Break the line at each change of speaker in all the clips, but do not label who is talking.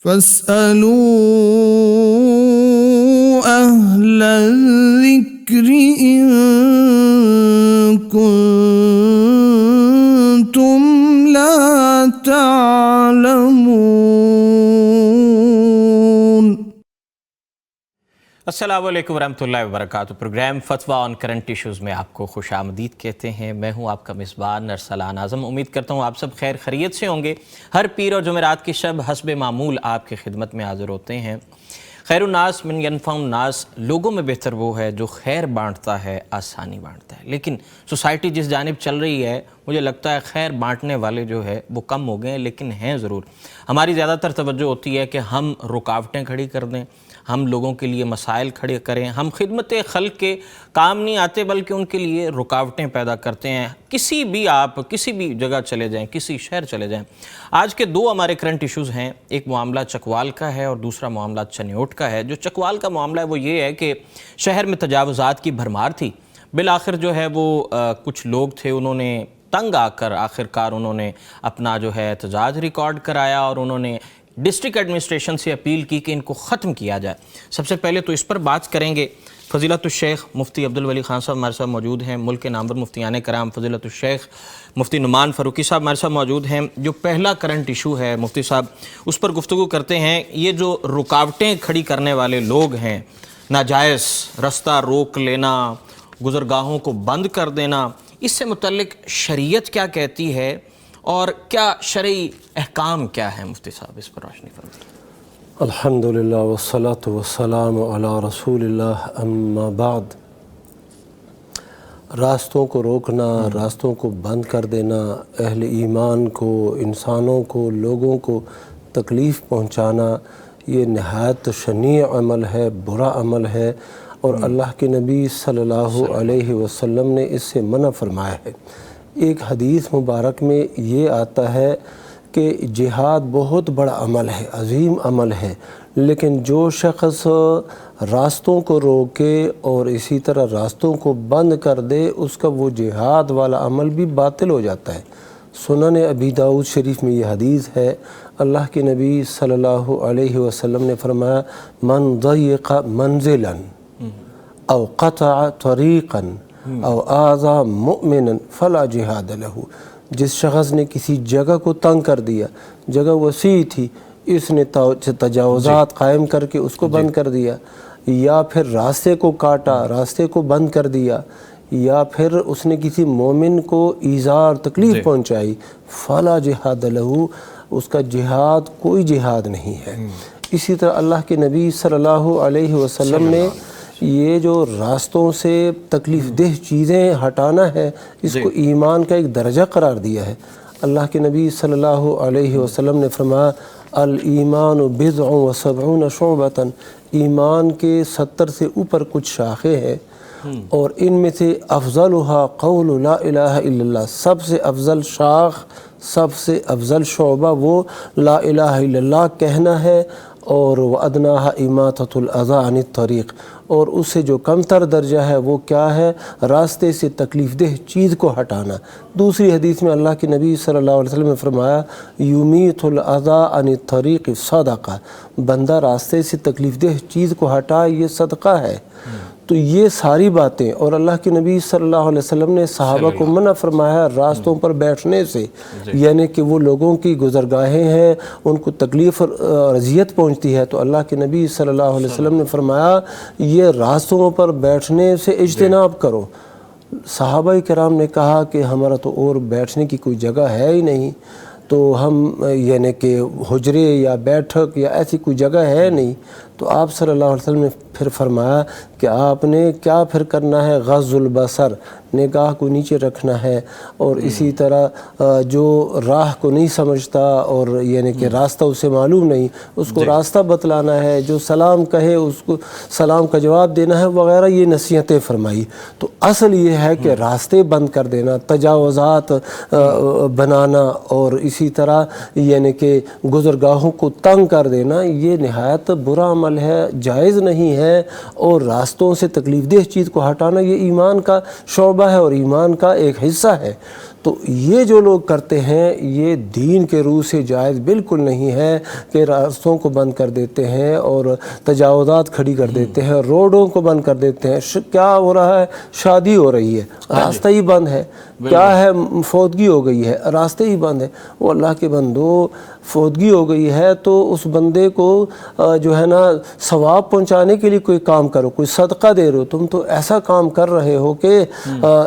فاسألوا أهل الذكر إن كنتم لا تعلمون۔
السلام علیکم ورحمۃ اللہ وبرکاتہ۔ پروگرام فتویٰ آن کرنٹ ایشوز میں آپ کو خوش آمدید کہتے ہیں۔ میں ہوں آپ کا میزبان ارسلان اعظم۔ امید کرتا ہوں آپ سب خیر خیریت سے ہوں گے۔ ہر پیر اور جمعرات کی شب حسب معمول آپ کی خدمت میں حاضر ہوتے ہیں۔ خیر الناس من ینفع الناس، لوگوں میں بہتر وہ ہے جو خیر بانٹتا ہے، آسانی بانٹتا ہے۔ لیکن سوسائٹی جس جانب چل رہی ہے، مجھے لگتا ہے خیر بانٹنے والے جو ہے وہ کم ہو گئے ہیں، لیکن ہیں ضرور۔ ہماری زیادہ تر توجہ ہوتی ہے کہ ہم رکاوٹیں کھڑی کر دیں، ہم لوگوں کے لیے مسائل کھڑے کریں، ہم خدمت خلق کے کام نہیں آتے بلکہ ان کے لیے رکاوٹیں پیدا کرتے ہیں۔ آپ کسی بھی جگہ چلے جائیں، کسی شہر چلے جائیں۔ آج کے دو ہمارے کرنٹ ایشوز ہیں، ایک معاملہ چکوال کا ہے اور دوسرا معاملہ چنیوٹ کا ہے۔ جو چکوال کا معاملہ ہے وہ یہ ہے کہ شہر میں تجاوزات کی بھرمار تھی۔ بالآخر جو ہے وہ کچھ لوگ تھے، انہوں نے تنگ آ کر آخرکار انہوں نے اپنا جو ہے احتجاج ریکارڈ کرایا اور انہوں نے ڈسٹرکٹ ایڈمنسٹریشن سے اپیل کی کہ ان کو ختم کیا جائے۔ سب سے پہلے تو اس پر بات کریں گے۔ فضیلت الشیخ مفتی عبدالولی خان صاحب ہمارے ساتھ موجود ہیں، ملک کے نامور مفتیان کرام فضیلت الشیخ مفتی نعمان فاروقی صاحب ہمارے ساتھ موجود ہیں۔ جو پہلا کرنٹ ایشو ہے مفتی صاحب، اس پر گفتگو کرتے ہیں۔ یہ جو رکاوٹیں کھڑی کرنے والے لوگ ہیں، ناجائز رستہ روک لینا، گزرگاہوں کو بند کر دینا، اس سے متعلق شریعت کیا کہتی ہے اور کیا شرعی احکام کیا ہے؟ مفتی صاحب اس پر روشنی فرمائیں۔
الحمدللہ والصلاة والسلام علی رسول اللہ، اما بعد۔ راستوں کو روکنا، راستوں کو بند کر دینا، اہل ایمان کو، انسانوں کو، لوگوں کو تکلیف پہنچانا، یہ نہایت شنیع عمل ہے، برا عمل ہے، اور اللہ کے نبی صلی اللہ علیہ وسلم نے اس سے منع فرمایا ہے۔ ایک حدیث مبارک میں یہ آتا ہے کہ جہاد بہت بڑا عمل ہے، عظیم عمل ہے، لیکن جو شخص راستوں کو روکے اور اسی طرح راستوں کو بند کر دے، اس کا وہ جہاد والا عمل بھی باطل ہو جاتا ہے۔ سنن ابی داؤد شریف میں یہ حدیث ہے، اللہ کے نبی صلی اللہ علیہ وسلم نے فرمایا، من ضیق منزلا او قطع طریقا او آذى مؤمنا فلا جہاد لہ۔ جس شخص نے کسی جگہ کو تنگ کر دیا، جگہ وسیع تھی، اس نے تجاوزات قائم کر کے اس کو بند کر دیا، یا پھر راستے کو کاٹا، راستے کو بند کر دیا، یا پھر اس نے کسی مومن کو ایذا اور تکلیف پہنچائی، فلا جہاد لہ، اس کا جہاد کوئی جہاد نہیں ہے۔ اسی طرح اللہ کے نبی صلی اللہ علیہ وسلم نے یہ جو راستوں سے تکلیف دہ چیزیں ہٹانا ہے، اس کو ایمان کا ایک درجہ قرار دیا ہے۔ اللہ کے نبی صلی اللہ علیہ وسلم نے فرمایا، الایمان بضع و سبعون شعبۃ، ایمان کے 70 سے اوپر کچھ شاخیں ہیں، اور ان میں سے افضلها قول لا الہ الا اللہ، سب سے افضل شاخ، سب سے افضل شعبہ وہ لا الہ الا اللہ کہنا ہے، اور وَأَدْنَاهَا إِمَاطَةُ الْأَذَىٰ عَنِ الطَّرِيقِ، اور اس سے جو کم تر درجہ ہے وہ کیا ہے؟ راستے سے تکلیف دہ چیز کو ہٹانا۔ دوسری حدیث میں اللہ کے نبی صلی اللہ علیہ وسلم نے فرمایا، یمیت الأذىٰ عن الطریق صدقہ، بندہ راستے سے تکلیف دہ چیز کو ہٹائے، یہ صدقہ ہے۔ تو یہ ساری باتیں، اور اللہ کے نبی صلی اللہ علیہ وسلم نے صحابہ کو منع فرمایا راستوں پر بیٹھنے سے، یعنی کہ وہ لوگوں کی گزرگاہیں ہیں، ان کو تکلیف اور اذیت پہنچتی ہے، تو اللہ کے نبی صلی اللہ علیہ وسلم نے فرمایا یہ راستوں پر بیٹھنے سے اجتناب کرو۔ صحابہ کرام نے کہا کہ ہمارا تو اور بیٹھنے کی کوئی جگہ ہے ہی نہیں، تو ہم یعنی کہ حجرے یا بیٹھک یا ایسی کوئی جگہ ہے نہیں، تو آپ صلی اللہ علیہ وسلم نے پھر فرمایا کہ آپ نے کیا پھر کرنا ہے؟ غض البصر، نگاہ کو نیچے رکھنا ہے، اور اسی طرح جو راہ کو نہیں سمجھتا اور یعنی کہ راستہ اسے معلوم نہیں، اس کو راستہ بتلانا ہے، جو سلام کہے اس کو سلام کا جواب دینا ہے وغیرہ، یہ نصیحتیں فرمائی۔ تو اصل یہ ہے کہ راستے بند کر دینا، تجاوزات بنانا، اور اسی طرح یعنی کہ گزرگاہوں کو تنگ کر دینا، یہ نہایت برا عمل ہے، جائز نہیں ہے، اور راستوں سے تکلیف دہ چیز کو ہٹانا یہ ایمان کا شعبہ ہے اور ایمان کا ایک حصہ ہے۔ تو یہ جو لوگ کرتے ہیں یہ دین کے روح سے جائز بالکل نہیں ہے کہ راستوں کو بند کر دیتے ہیں اور تجاوزات کھڑی کر دیتے ہیں، روڈوں کو بند کر دیتے ہیں. کیا ہو رہا ہے؟ شادی ہو رہی ہے، راستہ ہی بند ہے. کیا ہے؟ فوتگی ہو گئی ہے، راستے ہی بند ہے. وہ اللہ کے بندو، فوتگی ہو گئی ہے تو اس بندے کو جو ہے نا ثواب پہنچانے کے لیے کوئی کام کرو، کوئی صدقہ دے رہے ہو. تم تو ایسا کام کر رہے ہو کہ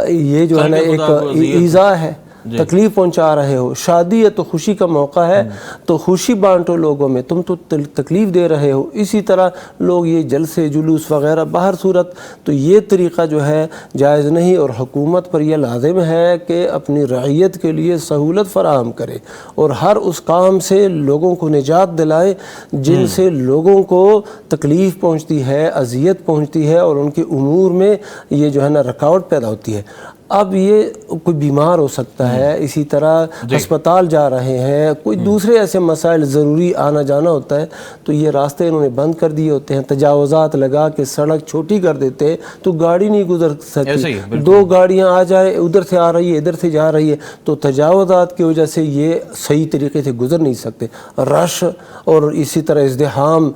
یہ جو ہے نا ایک ایذا ہے، تکلیف پہنچا رہے ہو. شادی ہے تو خوشی کا موقع ہے تو خوشی بانٹو لوگوں میں، تم تو تکلیف دے رہے ہو. اسی طرح لوگ یہ جلسے جلوس وغیرہ باہر صورت، تو یہ طریقہ جو ہے جائز نہیں. اور حکومت پر یہ لازم ہے کہ اپنی رعیت کے لیے سہولت فراہم کرے اور ہر اس کام سے لوگوں کو نجات دلائے جن سے لوگوں کو تکلیف پہنچتی ہے، اذیت پہنچتی ہے اور ان کے امور میں یہ جو ہے نا رکاوٹ پیدا ہوتی ہے. اب یہ کوئی بیمار ہو سکتا ہے، اسی طرح ہسپتال جا رہے ہیں، کوئی دوسرے ایسے مسائل ضروری آنا جانا ہوتا ہے تو یہ راستے انہوں نے بند کر دیے ہوتے ہیں. تجاوزات لگا کے سڑک چھوٹی کر دیتے ہیں تو گاڑی نہیں گزر سکتی. 2 گاڑیاں آ جائیں، ادھر سے آ رہی ہے ادھر سے جا رہی ہے، تو تجاوزات کی وجہ سے یہ صحیح طریقے سے گزر نہیں سکتے. رش اور اسی طرح ازدحام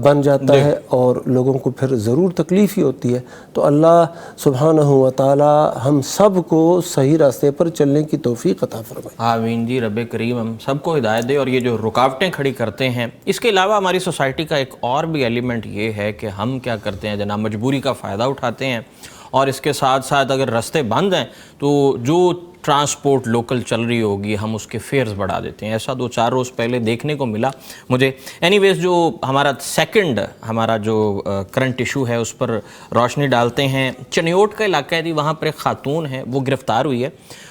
بن جاتا ہے اور لوگوں کو پھر ضرور تکلیف ہی ہوتی ہے. تو اللہ سبحانہ و تعالی ہم سب کو صحیح راستے پر چلنے کی توفیق عطا فرمائے.
آمین جی. رب کریم ہم سب کو ہدایت دے. اور یہ جو رکاوٹیں کھڑی کرتے ہیں، اس کے علاوہ ہماری سوسائٹی کا ایک اور بھی ایلیمنٹ یہ ہے کہ ہم کیا کرتے ہیں جناب، مجبوری کا فائدہ اٹھاتے ہیں اور اس کے ساتھ ساتھ اگر راستے بند ہیں تو جو ٹرانسپورٹ لوکل چل رہی ہوگی ہم اس کے فیئرز بڑھا دیتے ہیں. ایسا 2-4 روز پہلے دیکھنے کو ملا مجھے. اینی ویز جو ہمارا سیکنڈ ہمارا جو کرنٹ ایشو ہے اس پر روشنی ڈالتے ہیں. چنیوٹ کا علاقہ ہے جی، وہاں پر ایک خاتون ہے، وہ گرفتار ہوئی ہے.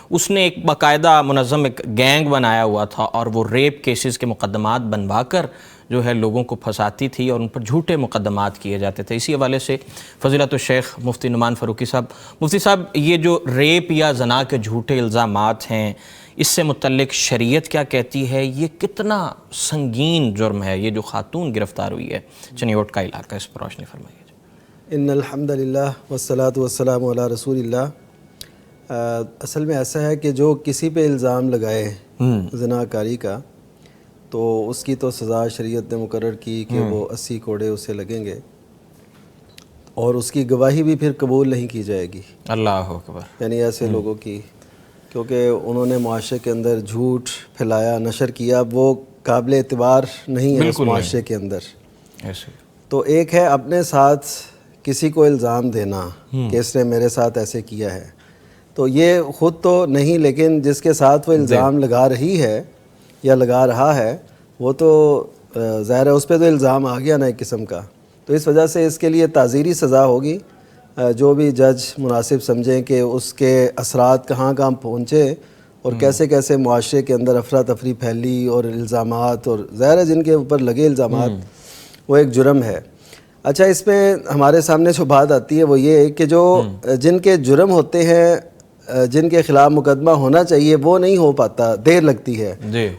اس نے ایک باقاعدہ منظم ایک گینگ بنایا ہوا تھا اور وہ ریپ کیسز کے مقدمات بنوا کر جو ہے لوگوں کو پھنساتی تھی اور ان پر جھوٹے مقدمات کیے جاتے تھے. اسی حوالے سے فضیلت الشیخ مفتی نعمان فاروقی صاحب، مفتی صاحب یہ جو ریپ یا زنا کے جھوٹے الزامات ہیں اس سے متعلق شریعت کیا کہتی ہے؟ یہ کتنا سنگین جرم ہے یہ جو خاتون گرفتار ہوئی ہے چنیوٹ کا علاقہ، اس پر روشنی فرمائیے.
ان الحمد للہ والصلاۃ والسلام علی رسول اللہ. اصل میں ایسا ہے کہ جو کسی پہ الزام لگائے زناکاری کا تو اس کی تو سزا شریعت نے مقرر کی کہ وہ 80 کوڑے اسے لگیں گے اور اس کی گواہی بھی پھر قبول نہیں کی جائے گی.
اللہ اکبر.
یعنی ایسے لوگوں کی، کیونکہ انہوں نے معاشرے کے اندر جھوٹ پھیلایا، نشر کیا، وہ قابل اعتبار نہیں ہے اس معاشرے کے اندر. تو ایک ہے اپنے ساتھ کسی کو الزام دینا کہ اس نے میرے ساتھ ایسے کیا ہے، تو یہ خود تو نہیں، لیکن جس کے ساتھ وہ الزام لگا رہی ہے یا لگا رہا ہے وہ تو ظاہر ہے اس پہ تو الزام آ گیا نا ایک قسم کا. تو اس وجہ سے اس کے لیے تعزیری سزا ہوگی. جو بھی جج مناسب سمجھیں کہ اس کے اثرات کہاں کہاں پہنچے اور کیسے کیسے معاشرے کے اندر افراتفری پھیلی اور الزامات، اور ظاہر ہے جن کے اوپر لگے الزامات وہ ایک جرم ہے. اچھا، اس میں ہمارے سامنے جو بات آتی ہے وہ یہ ہے کہ جو جن کے جرم ہوتے ہیں، جن کے خلاف مقدمہ ہونا چاہیے وہ نہیں ہو پاتا، دیر لگتی ہے.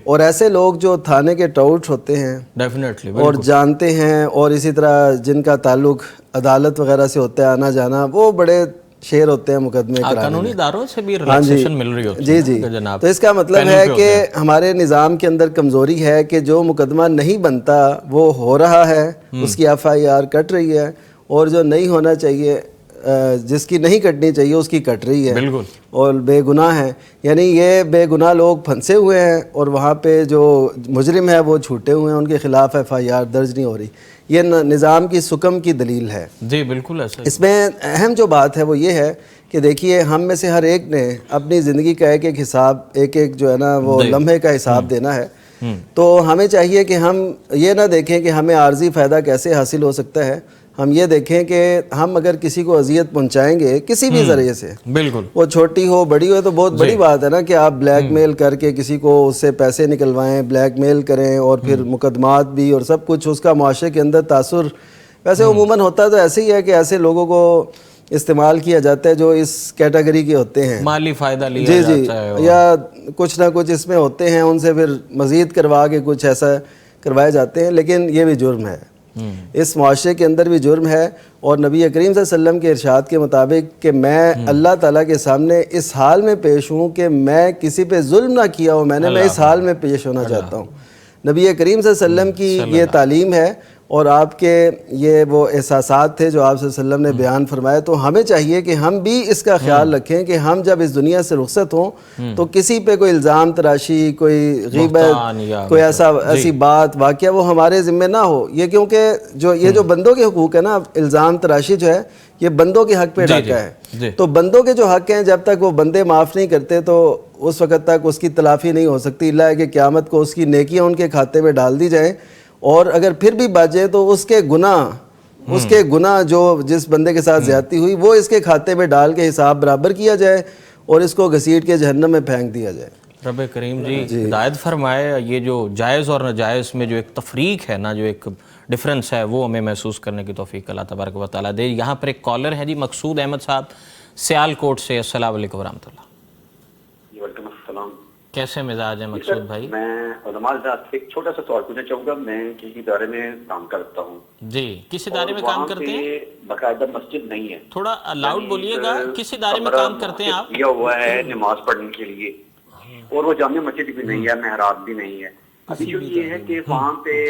اور ایسے لوگ جو تھانے کے ٹاؤٹ ہوتے ہیں
ڈیفینیٹلی
اور جانتے ہیں، اور اسی طرح جن کا تعلق عدالت وغیرہ سے ہوتا ہے آنا جانا، وہ بڑے شیر ہوتے ہیں مقدمے کرانے میں.
قانونی اداروں سے بھی ریلیکسیشن مل رہی ہوتی ہے.
جی. تو اس کا مطلب ہے کہ ہمارے نظام کے اندر کمزوری ہے کہ جو مقدمہ نہیں بنتا وہ ہو رہا ہے، اس کی FIR کٹ رہی ہے، اور جو نہیں ہونا چاہیے، جس کی نہیں کٹنی چاہیے اس کی کٹ رہی ہے.
بالکل.
اور بے گناہ ہیں، یعنی یہ بے گناہ لوگ پھنسے ہوئے ہیں اور وہاں پہ جو مجرم ہے وہ چھوٹے ہوئے ہیں، ان کے خلاف FIR درج نہیں ہو رہی. یہ نظام کی سکم کی دلیل ہے.
جی بالکل ایسا.
اس میں اہم جو بات ہے وہ یہ ہے کہ دیکھیے ہم میں سے ہر ایک نے اپنی زندگی کا ایک ایک حساب، ایک ایک جو ہے نا وہ لمحے کا حساب دینا ہے. تو ہمیں چاہیے کہ ہم یہ نہ دیکھیں کہ ہمیں عارضی فائدہ کیسے حاصل ہو سکتا ہے، ہم یہ دیکھیں کہ ہم اگر کسی کو اذیت پہنچائیں گے کسی بھی ذریعے سے،
بالکل
وہ چھوٹی ہو بڑی ہو، تو بہت بڑی بات ہے نا کہ آپ بلیک میل کر کے کسی کو اس سے پیسے نکلوائیں، بلیک میل کریں، اور پھر مقدمات بھی اور سب کچھ، اس کا معاشرے کے اندر تاثر ویسے عموماً ہوتا تو ایسے ہی ہے کہ ایسے لوگوں کو استعمال کیا جاتا ہے جو اس کیٹیگری کے ہوتے ہیں،
مالی فائدہ لیا جاتا ہے،
یا کچھ نہ کچھ اس میں ہوتے ہیں، ان سے پھر مزید کروا کے کچھ ایسا کروائے جاتے ہیں. لیکن یہ بھی جرم ہے. اس معاشرے کے اندر بھی جرم ہے، اور نبی کریم صلی اللہ علیہ وسلم کے ارشاد کے مطابق کہ میں اللہ تعالیٰ کے سامنے اس حال میں پیش ہوں کہ میں کسی پہ ظلم نہ کیا ہوں، میں اس حال میں پیش ہونا چاہتا ہوں۔ نبی کریم صلی اللہ علیہ وسلم کی یہ تعلیم ہے، اور آپ کے یہ وہ احساسات تھے جو آپ صلی اللہ علیہ وسلم نے بیان فرمائے، تو ہمیں چاہیے کہ ہم بھی اس کا خیال رکھیں کہ ہم جب اس دنیا سے رخصت ہوں تو کسی پہ کوئی الزام تراشی، کوئی غیبت، کوئی ایسی بات واقعہ وہ ہمارے ذمہ نہ ہو۔ یہ کیونکہ یہ جو بندوں کے حقوق ہے نا، الزام تراشی جو ہے یہ بندوں کے حق پہ ڈاکہ ہے، تو بندوں کے جو حق ہیں جب تک وہ بندے معاف نہیں کرتے تو اس وقت تک اس کی تلافی نہیں ہو سکتی، اللہ کہ قیامت کو اس کی نیکیاں ان کے کھاتے میں ڈال دی جائیں، اور اگر پھر بھی بچے تو اس کے گناہ جو جس بندے کے ساتھ زیادتی ہوئی وہ اس کے کھاتے میں ڈال کے حساب برابر کیا جائے اور اس کو گھسیٹ کے جہنم میں پھینک دیا جائے۔
رب کریم جی ہدایت فرمائے، یہ جو جائز اور ناجائز میں جو ایک تفریق ہے نا، جو ایک ڈفرنس ہے، وہ ہمیں محسوس کرنے کی توفیق اللہ تبارک و تعالیٰ دے۔ یہاں پر ایک کالر ہے جی، مقصود احمد صاحب سیال کوٹ سے۔ السلام علیکم ورحمۃ اللہ۔
وعلیکم السلام۔
کیسے مزاج ہے مقصود بھائی؟
میں علماء حضرات سے ایک چھوٹا سا سوال پوچھنا چاہوں گا۔ میں کسی ادارے میں کام کرتا ہوں
جی، کس ادارے میں کام کرتے ہیں؟
باقاعدہ مسجد نہیں ہے،
تھوڑا لاؤڈ بولیے گا۔ کس ادارے میں کام کرتے ہیں آپ؟
دیا ہوا ہے نماز پڑھنے کے لیے، اور وہ جامع مسجد بھی نہیں ہے، محراب بھی نہیں ہے۔ ابھی جو یہ ہے کہ وہاں پہ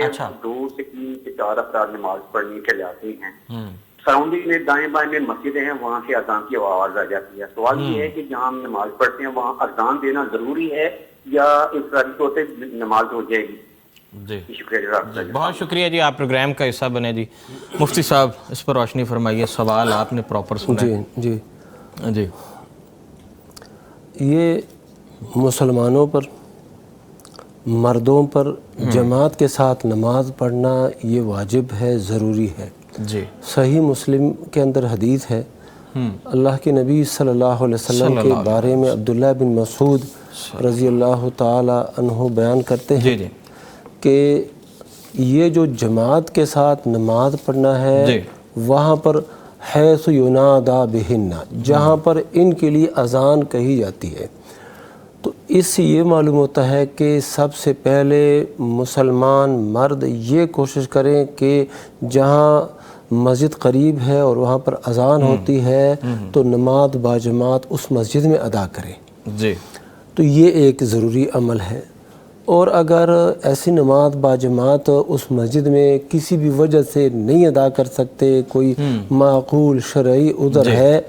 2 سے 3 سے 4 افراد نماز پڑھنے کے لیے آتے ہیں، سراؤنڈنگ میں دائیں بائیں میں مسجدیں ہیں، وہاں سے اذان کی آواز آ جاتی ہے۔ سوال یہ ہے کہ جہاں ہم نماز پڑھتے ہیں وہاں اذان دینا ضروری ہے یا انفرادی طور پہ نماز ہو جائے گی؟
جی
شکریہ جناب،
بہت شکریہ جی، آپ پروگرام کا حصہ بنے جی۔ مفتی صاحب اس پر روشنی فرمائیے، سوال آپ نے پراپر سنا۔
جی
جی،
یہ مسلمانوں پر، مردوں پر جماعت کے ساتھ نماز پڑھنا یہ واجب ہے، ضروری ہے
جی۔
صحیح مسلم کے اندر حدیث ہے، اللہ کے نبی صلی اللہ علیہ وسلم کے بارے میں عبداللہ بن مسعود رضی اللہ تعالی عنہ بیان کرتے ہیں کہ یہ جو جماعت کے ساتھ نماز پڑھنا ہے وہاں پر حیث ینادا بہن، جہاں پر ان کے لیے اذان کہی جاتی ہے، تو اس سے یہ معلوم ہوتا ہے کہ سب سے پہلے مسلمان مرد یہ کوشش کریں کہ جہاں مسجد قریب ہے اور وہاں پر اذان ہوتی ہے تو نماز باجماعت اس مسجد میں ادا کریں
جی۔
تو یہ ایک ضروری عمل ہے، اور اگر ایسی نماز باجماعت اس مسجد میں کسی بھی وجہ سے نہیں ادا کر سکتے، کوئی معقول شرعی عذر ہے،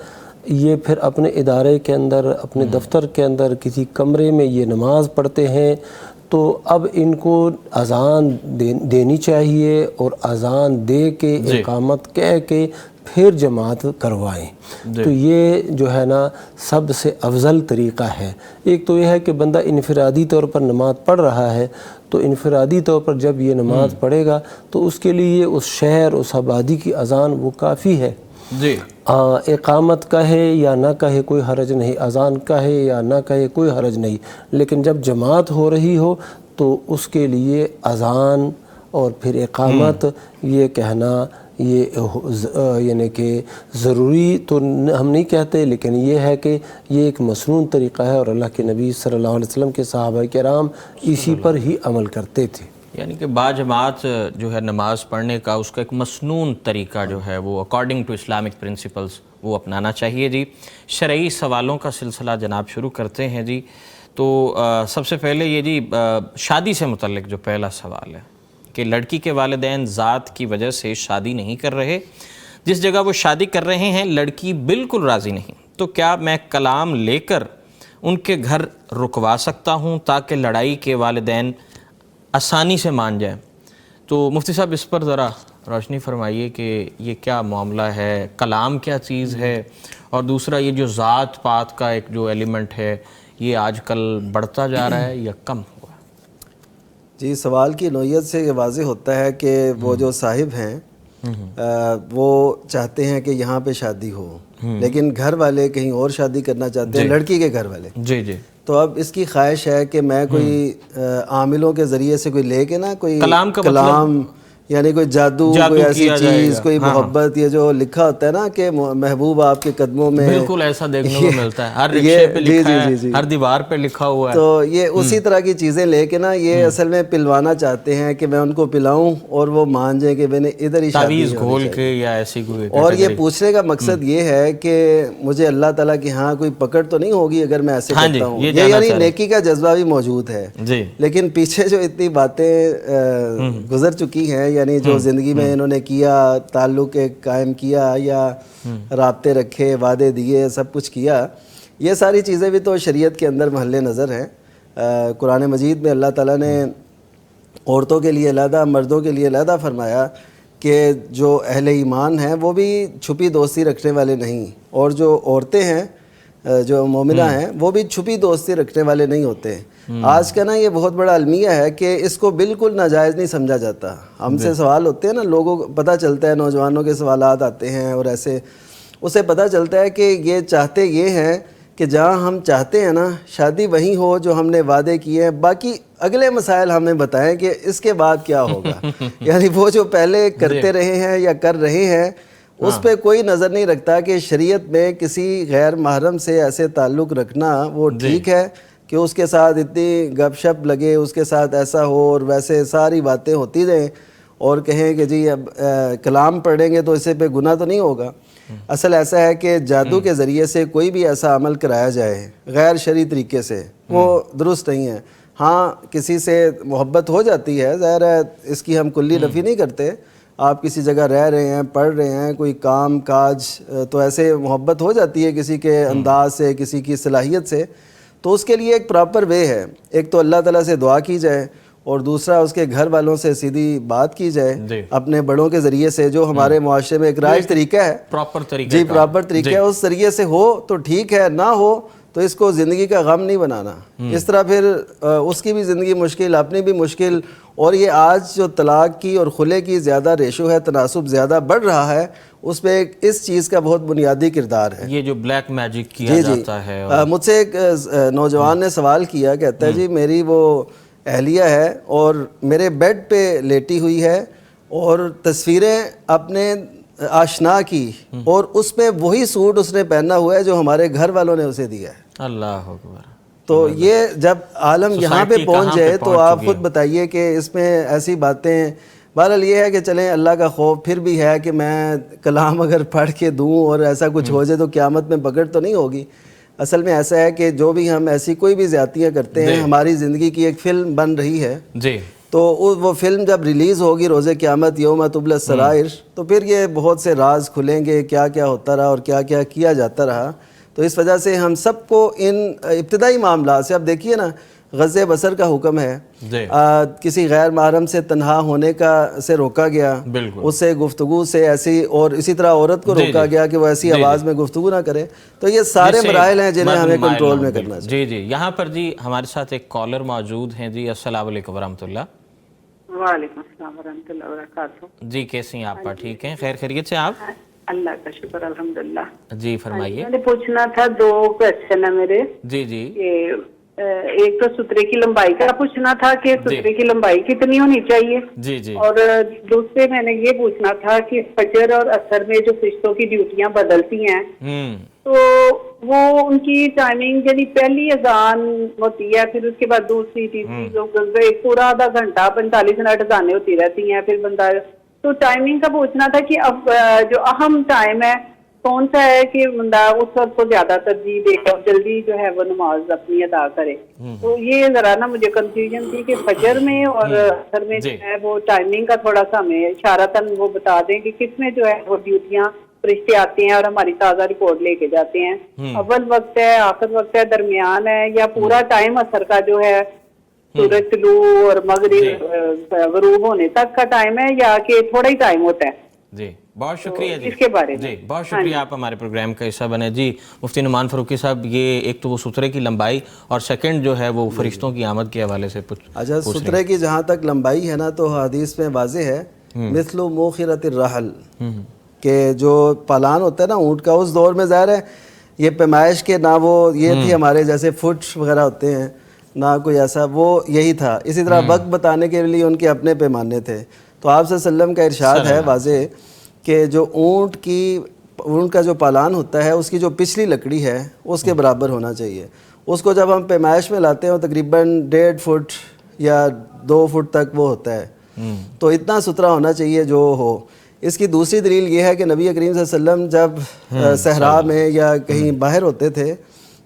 یہ پھر اپنے ادارے کے اندر، اپنے دفتر کے اندر کسی کمرے میں یہ نماز پڑھتے ہیں، تو اب ان کو اذان دینی چاہیے اور اذان دے کے اقامت کہہ کے پھر جماعت کروائیں۔ تو یہ جو ہے نا سب سے افضل طریقہ ہے۔ ایک تو یہ ہے کہ بندہ انفرادی طور پر نماز پڑھ رہا ہے، تو انفرادی طور پر جب یہ نماز پڑھے گا تو اس کے لیے اس شہر، اس آبادی کی اذان وہ کافی ہے
جی۔
اقامت کہے یا نہ کہے کوئی حرج نہیں، اذان کہے یا نہ کہے کوئی حرج نہیں، لیکن جب جماعت ہو رہی ہو تو اس کے لیے اذان اور پھر اقامت یہ کہنا یہ یعنی کہ ضروری تو ہم نہیں کہتے، لیکن یہ ہے کہ یہ ایک مسنون طریقہ ہے، اور اللہ کے نبی صلی اللہ علیہ وسلم کے صحابہ کرام اسی پر ہی عمل کرتے تھے۔
یعنی کہ باجماعت جو ہے نماز پڑھنے کا اس کا ایک مسنون طریقہ جو ہے وہ اکارڈنگ ٹو اسلامک پرنسپلز وہ اپنانا چاہیے جی۔ شرعی سوالوں کا سلسلہ جناب شروع کرتے ہیں جی۔ تو سب سے پہلے یہ جی شادی سے متعلق جو پہلا سوال ہے کہ لڑکی کے والدین ذات کی وجہ سے شادی نہیں کر رہے، جس جگہ وہ شادی کر رہے ہیں لڑکی بالکل راضی نہیں، تو کیا میں کلام لے کر ان کے گھر رکوا سکتا ہوں تاکہ لڑائی کے والدین آسانی سے مان جائیں؟ تو مفتی صاحب اس پر ذرا روشنی فرمائیے کہ یہ کیا معاملہ ہے، کلام کیا چیز ہے، اور دوسرا یہ جو ذات پات کا ایک جو ایلیمنٹ ہے یہ آج کل بڑھتا جا رہا ہے یا کم ہوا؟
جی، سوال کی نوعیت سے یہ واضح ہوتا ہے کہ وہ جو صاحب ہیں وہ چاہتے ہیں کہ یہاں پہ شادی ہو، لیکن گھر والے کہیں اور شادی کرنا چاہتے ہیں، لڑکی کے گھر والے۔
جی جی۔
تو اب اس کی خواہش ہے کہ میں کوئی عاملوں کے ذریعے سے کوئی لے کے نا کوئی
کلام
یعنی کوئی جادو کوئی ایسی چیز کوئی محبت، یہ جو لکھا ہوتا ہے نا کہ محبوب آپ کے قدموں میں،
بالکل ایسا دیکھنے کو ملتا ہے، ہر رکشے پہ لکھا ہے، ہر دیوار پہ لکھا ہوا ہے.
تو یہ اسی طرح کی چیزیں لے کے نا یہ اصل میں پلوانا چاہتے ہیں کہ میں ان کو پلاؤں اور وہ مان جائیں کہ میں نے ادھر ہی
تعویذ گھول کے یا ایسی کوئی.
اور یہ پوچھنے کا مقصد یہ ہے کہ مجھے اللہ تعالیٰ کی ہاں کوئی پکڑ تو نہیں ہوگی اگر میں ایسے کرتا ہوں. یہ یعنی نیکی کا جذبہ بھی موجود ہے، لیکن پیچھے جو اتنی باتیں گزر چکی ہیں، یعنی جو زندگی میں انہوں نے کیا، تعلق قائم کیا یا رابطے رکھے، وعدے دیے، سب کچھ کیا، یہ ساری چیزیں بھی تو شریعت کے اندر محل نظر ہیں. قرآن مجید میں اللہ تعالیٰ نے عورتوں کے لیے علیحدہ، مردوں کے لیے علیحدہ فرمایا کہ جو اہل ایمان ہیں وہ بھی چھپی دوستی رکھنے والے نہیں، اور جو عورتیں ہیں جو مومنہ ہیں وہ بھی چھپی دوستی رکھنے والے نہیں ہوتے. آج کا نا یہ بہت بڑا المیہ ہے کہ اس کو بالکل ناجائز نہیں سمجھا جاتا. ہم سے سوال ہوتے ہیں نا، لوگوں کو پتہ چلتا ہے، نوجوانوں کے سوالات آتے ہیں اور ایسے اسے پتہ چلتا ہے کہ یہ چاہتے یہ ہیں کہ جہاں ہم چاہتے ہیں نا شادی وہیں ہو جو ہم نے وعدے کیے ہیں، باقی اگلے مسائل ہمیں بتائیں کہ اس کے بعد کیا ہوگا. یعنی وہ جو پہلے کرتے رہے ہیں یا کر رہے ہیں اس پہ کوئی نظر نہیں رکھتا کہ شریعت میں کسی غیر محرم سے ایسے تعلق رکھنا وہ ٹھیک ہے کہ اس کے ساتھ اتنی گپ شپ لگے، اس کے ساتھ ایسا ہو اور ویسے ساری باتیں ہوتی رہیں اور کہیں کہ جی اب کلام پڑھیں گے تو اسے پہ گناہ تو نہیں ہوگا. اصل ایسا ہے کہ جادو کے ذریعے سے کوئی بھی ایسا عمل کرایا جائے غیر شرعی طریقے سے وہ درست نہیں ہے. ہاں کسی سے محبت ہو جاتی ہے، ظاہر ہے اس کی ہم کلی نفی نہیں کرتے. آپ کسی جگہ رہ رہے ہیں، پڑھ رہے ہیں، کوئی کام کاج، تو ایسے محبت ہو جاتی ہے کسی کے انداز سے، کسی کی صلاحیت سے. تو اس کے لیے ایک پراپر وے ہے. ایک تو اللہ تعالیٰ سے دعا کی جائے اور دوسرا اس کے گھر والوں سے سیدھی بات کی جائے اپنے بڑوں کے ذریعے سے، جو ہمارے معاشرے میں ایک رائج طریقہ ہے،
پراپر طریقہ،
جی پراپر طریقہ ہے، اس ذریعے سے ہو تو ٹھیک ہے، نہ ہو تو اس کو زندگی کا غم نہیں بنانا. اس طرح پھر اس کی بھی زندگی مشکل، اپنی بھی مشکل. اور یہ آج جو طلاق کی اور خلے کی زیادہ ریشو ہے، تناسب زیادہ بڑھ رہا ہے، اس پہ اس چیز کا بہت بنیادی کردار ہے.
یہ جو بلیک میجک کیا جاتا ہے.
مجھ سے ایک نوجوان نے سوال کیا، کہتا ہے جی میری وہ اہلیہ ہے اور میرے بیڈ پہ لیٹی ہوئی ہے اور تصویریں اپنے آشنا کی، اور اس میں وہی سوٹ اس نے پہنا ہوا ہے جو ہمارے گھر والوں نے اسے دیا ہے.
اللہ اکبر.
تو یہ جب عالم یہاں پہ پہنچ جائے تو آپ خود بتائیے کہ اس میں ایسی باتیں. بہرحال یہ ہے کہ چلیں اللہ کا خوف پھر بھی ہے کہ میں کلام اگر پڑھ کے دوں اور ایسا کچھ ہو جائے تو قیامت میں پکڑ تو نہیں ہوگی. اصل میں ایسا ہے کہ جو بھی ہم ایسی کوئی بھی زیادتیاں کرتے ہیں، ہماری زندگی کی ایک فلم بن رہی ہے، تو وہ فلم جب ریلیز ہوگی روز قیامت یوم تبلی السرائر، تو پھر یہ بہت سے راز کھلیں گے، کیا کیا ہوتا رہا اور کیا کیا کیا جاتا رہا. تو اس وجہ سے ہم سب کو ان ابتدائی معاملات سے، اب دیکھیے نا غض بصر کا حکم ہے، کسی غیر محرم سے تنہا ہونے کا سے روکا گیا، اس سے گفتگو سے ایسی، اور اسی طرح عورت کو روکا گیا کہ وہ ایسی آواز میں گفتگو نہ کرے. تو یہ سارے مراحل ہیں جنہیں ہمیں کنٹرول میں کرنا چاہیے.
جی یہاں پر جی ہمارے ساتھ ایک کالر موجود ہیں. جی السلام علیکم ورحمۃ اللہ.
وعلیکم السلام ورحمۃ اللہ وبرکاتہ.
جی کیسی ہیں آپ؟ ٹھیک ہیں، خیر خیریت سے آپ؟
اللہ کا شکر الحمدللہ.
جی فرمائیے.
میں نے پوچھنا تھا، 2 کوسچن ہے میرے.
جی
ایک تو سترے کی لمبائی کا پوچھنا تھا کہ سترے کی لمبائی کتنی ہونی چاہیے، اور دوسرے میں نے یہ پوچھنا تھا کہ فجر اور عصر میں جو فرشتوں کی ڈیوٹیاں بدلتی ہیں تو وہ ان کی ٹائمنگ، یعنی پہلی اذان ہوتی ہے، پھر اس کے بعد دوسری تیسری، جو پورا آدھا گھنٹہ 45 منٹ اذانیں ہوتی رہتی ہیں، پھر بندہ، تو ٹائمنگ کا پوچھنا تھا کہ اب جو اہم ٹائم ہے کون سا ہے کہ بندہ اس وقت کو زیادہ ترجیح دے کر جلدی جو ہے وہ نماز اپنی ادا کرے. تو یہ ذرا نا مجھے کنفیوژن تھی کہ فجر میں اور عصر میں جو ہے وہ ٹائمنگ کا تھوڑا سا ہمیں اشارتاً وہ بتا دیں کہ کس میں جو ہے وہ ڈیوٹیاں فرشتے آتے ہیں اور ہماری تازہ رپورٹ لے کے جاتے ہیں. اول وقت ہے، آخر وقت ہے، درمیان ہے، یا پورا ٹائم عصر کا جو ہے سورج طلوع اور مغرب غروب ہونے تک کا ٹائم ہے، یا کہ تھوڑا ہی ٹائم ہوتا ہے؟
جی بہت شکریہ. جی
اس کے بارے میں
جی بہت شکریہ، آپ ہمارے پروگرام کا حصہ بنے. جی مفتی نعمان فاروقی صاحب، یہ ایک تو وہ سترے کی لمبائی اور سیکنڈ جو ہے وہ فرشتوں کی آمد کے حوالے سے
اچھا سترے کی جہاں تک لمبائی ہے نا، تو حدیث میں واضح ہے مثل موخرۃ الرحل، کہ جو پالان ہوتا ہے نا اونٹ کا، اس دور میں ظاہر ہے یہ پیمائش کے نہ وہ یہ تھی ہمارے جیسے فٹ وغیرہ ہوتے ہیں، نہ کوئی ایسا، وہ یہی تھا. اسی طرح وقت بتانے کے لیے ان کے اپنے پیمانے تھے. تو آپ صلی اللہ علیہ وسلم کا ارشاد ہے واضح کہ جو اونٹ کا جو پالان ہوتا ہے اس کی جو پچھلی لکڑی ہے اس کے برابر ہونا چاہیے. اس کو جب ہم پیمائش میں لاتے ہیں تقریباً 1.5 فٹ یا 2 فٹ تک وہ ہوتا ہے, تو اتنا ستھرا ہونا چاہیے جو ہو. اس کی دوسری دلیل یہ ہے کہ نبی کریم صلی اللہ علیہ وسلم جب صحرا میں یا کہیں باہر ہوتے تھے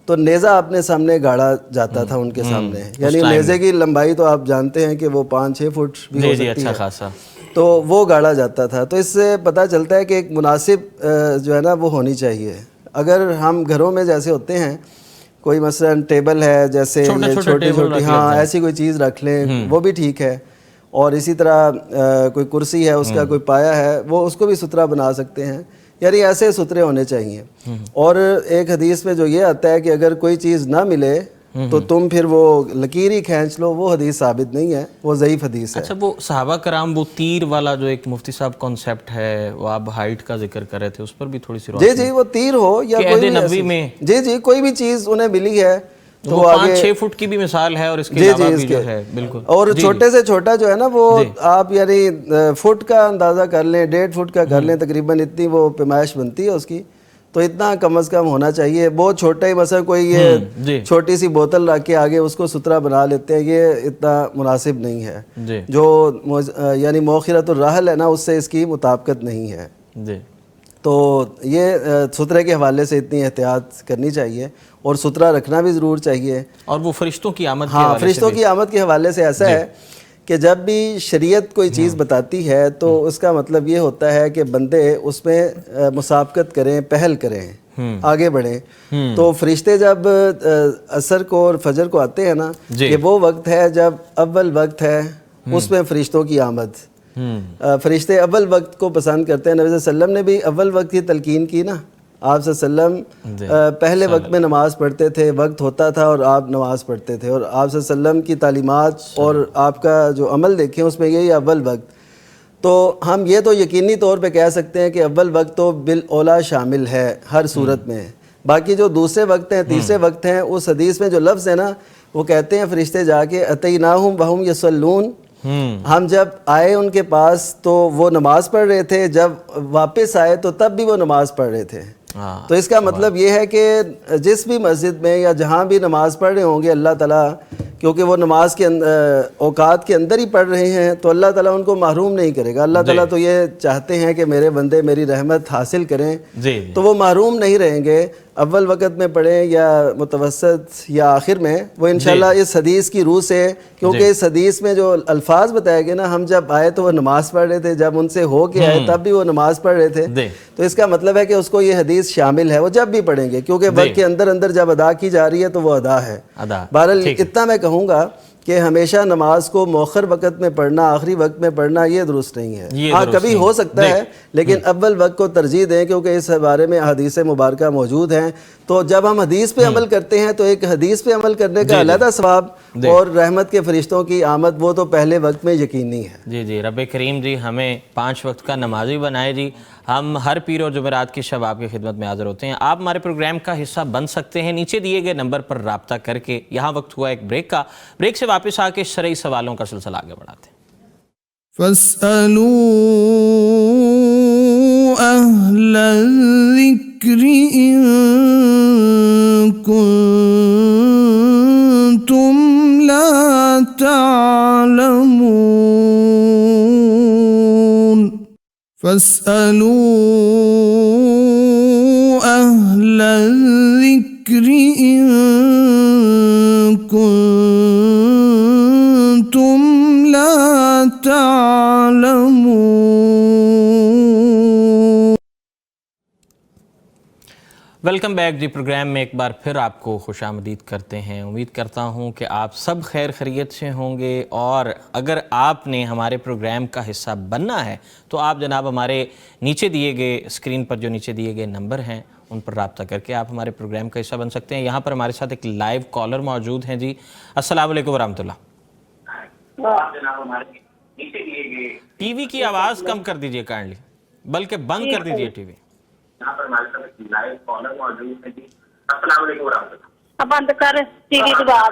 تو نیزہ اپنے سامنے گاڑا جاتا تھا ان کے سامنے, یعنی نیزے کی لمبائی تو آپ جانتے ہیں کہ وہ 5-6 فٹ بھی ہو سکتی ہے, تو وہ گاڑا جاتا تھا. تو اس سے پتہ چلتا ہے کہ ایک مناسب جو ہے نا وہ ہونی چاہیے. اگر ہم گھروں میں جیسے ہوتے ہیں کوئی مثلا ٹیبل ہے جیسے چھوٹی چھوٹی ہاں ایسی کوئی چیز رکھ لیں وہ بھی ٹھیک ہے, اور اسی طرح کوئی کرسی ہے اس کا کوئی پایا ہے وہ اس کو بھی ستھرا بنا سکتے ہیں, یعنی ایسے ستھرے ہونے چاہیے. اور ایک حدیث میں جو یہ آتا ہے کہ اگر کوئی چیز نہ ملے تو تم پھر وہ لکیر ہی کھینچ لو, وہ حدیث ثابت نہیں ہے, وہ ضعیف حدیث ہے.
اچھا وہ صحابہ کرام وہ تیر والا جو ایک مفتی صاحب کانسیپٹ ہے وہ آپ ہائٹ کا ذکر کر رہے تھے, اس پر بھی تھوڑی سی
جی وہ تیر ہو یا کوئی نبوی میں جی کوئی بھی چیز انہیں ملی ہے
تو 5-6 فٹ کی بھی مثال ہے, اور اس کے علاوہ بھی جو ہے بالکل,
اور چھوٹے سے چھوٹا جو ہے نا وہ آپ یعنی فٹ کا اندازہ کر لیں, 1.5 فٹ کا کر لیں, تقریباً اتنی وہ پیمائش بنتی ہے اس کی, تو اتنا کم از کم ہونا چاہیے. بہت چھوٹا ہی مثلا کوئی یہ چھوٹی سی بوتل رکھ کے آگے اس کو ستھرا بنا لیتے ہیں, یہ اتنا مناسب نہیں ہے. جو یعنی موخرۃ الرحل ہے نا اس سے اس کی مطابقت نہیں ہے. تو یہ ستھرے کے حوالے سے اتنی احتیاط کرنی چاہیے, اور ستھرا رکھنا بھی ضرور چاہیے.
اور وہ فرشتوں کی آمد
ہاں فرشتوں کی آمد کے حوالے سے ایسا ہے کہ جب بھی شریعت کوئی چیز بتاتی ہے تو اس کا مطلب یہ ہوتا ہے کہ بندے اس میں مسابقت کریں, پہل کریں, آگے بڑھیں. تو فرشتے جب عصر کو اور فجر کو آتے ہیں نا, کہ وہ وقت ہے جب اول وقت ہے اس میں فرشتوں کی آمد. فرشتے اول وقت کو پسند کرتے ہیں. نبی صلی اللہ علیہ وسلم نے بھی اول وقت کی تلقین کی نا, آپ صلی اللہ علیہ وسلم پہلے وقت میں نماز پڑھتے تھے, وقت ہوتا تھا اور آپ نماز پڑھتے تھے, اور آپ صلی اللہ علیہ وسلم کی تعلیمات اور آپ کا جو عمل دیکھیں اس میں یہی اول وقت. تو ہم یہ تو یقینی طور پہ کہہ سکتے ہیں کہ اول وقت تو بالاولیٰ شامل ہے ہر صورت میں. باقی جو دوسرے وقت ہیں, تیسرے وقت ہیں, اس حدیث میں جو لفظ ہے نا وہ کہتے ہیں فرشتے جا کے اتیناہم وہم یصلون, ہم جب آئے ان کے پاس تو وہ نماز پڑھ رہے تھے, جب واپس آئے تو تب بھی وہ نماز پڑھ رہے تھے. تو اس کا مطلب یہ ہے کہ جس بھی مسجد میں یا جہاں بھی نماز پڑھ رہے ہوں گے اللہ تعالیٰ, کیونکہ وہ نماز کے اوقات کے اندر ہی پڑھ رہے ہیں, تو اللہ تعالیٰ ان کو محروم نہیں کرے گا. اللہ تعالیٰ تو یہ چاہتے ہیں کہ میرے بندے میری رحمت حاصل کریں, تو وہ محروم نہیں رہیں گے. اول وقت میں پڑھیں یا متوسط یا آخر میں, وہ انشاءاللہ اس حدیث کی روح سے, کیونکہ اس حدیث میں جو الفاظ بتائے گئے نا, ہم جب آئے تو وہ نماز پڑھ رہے تھے, جب ان سے ہو کے آئے تب بھی وہ نماز پڑھ رہے تھے. تو اس کا مطلب ہے کہ اس کو یہ حدیث شامل ہے, وہ جب بھی پڑھیں گے, کیونکہ وقت کے اندر اندر جب ادا کی جا رہی ہے تو وہ ادا ہے. بہرحال اتنا میں کہوں گا کہ ہمیشہ نماز کو مؤخر وقت میں پڑھنا, آخری وقت میں پڑھنا, یہ درست نہیں ہے. ہاں کبھی ہو سکتا ہے, لیکن اول وقت کو ترجیح دیں, کیونکہ اس بارے میں حدیث مبارکہ موجود ہیں. تو جب ہم حدیث پہ عمل کرتے ہیں تو ایک حدیث پہ عمل کرنے کا علیحدہ ثواب, اور رحمت کے فرشتوں کی آمد وہ تو پہلے وقت میں یقینی ہے.
جی رب کریم جی ہمیں 5 وقت کا نمازی بنائے جی. ہم ہر پیر اور جمعرات کی شب آپ کی خدمت میں حاضر ہوتے ہیں. آپ ہمارے پروگرام کا حصہ بن سکتے ہیں نیچے دیے گئے نمبر پر رابطہ کر کے. یہاں وقت ہوا ایک بریک کا, بریک سے واپس آ کے شرعی سوالوں کا سلسلہ آگے بڑھاتے ہیں.
فَاسْأَلُوا أَهْلَ الذِّكْرِ إِن كُنتُمْ لَا تَعْلَمُونَ فَاسْأَلُوا أَهْلَ الذِّكْرِ إِن كُنتُمْ لَا تعلمون.
ویلکم بیک جی. پروگرام میں ایک بار پھر آپ کو خوش آمدید کرتے ہیں. امید کرتا ہوں کہ آپ سب خیر خیریت سے ہوں گے, اور اگر آپ نے ہمارے پروگرام کا حصہ بننا ہے تو آپ جناب ہمارے نیچے دیے گئے اسکرین پر جو نیچے دیے گئے نمبر ہیں ان پر رابطہ کر کے آپ ہمارے پروگرام کا حصہ بن سکتے ہیں. یہاں پر ہمارے ساتھ ایک لائیو کالر موجود ہیں جی. السلام علیکم ورحمۃ اللہ. ٹی وی کی آواز کم کر دیجئے کائنڈلی, بلکہ بند کر دیجئے ٹی وی.
بند کر ٹی وی کے بعد.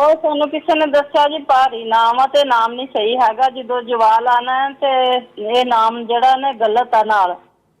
ਉਹ ਸਾਨੂੰ ਕਿਸੇ ਨੇ ਦੱਸਿਆ ਜੀ ਭਾਰੀ ਨਾਮ ਆ ਤੇ ਨਾਮ ਨਹੀਂ ਸਹੀ ਹੈਗਾ, ਜਦੋਂ ਜਵਾਲ ਆਣਾ ਤੇ ਇਹ ਨਾਮ ਜਿਹੜਾ ਨੇ ਗਲਤ ਆ ਨਾਲ।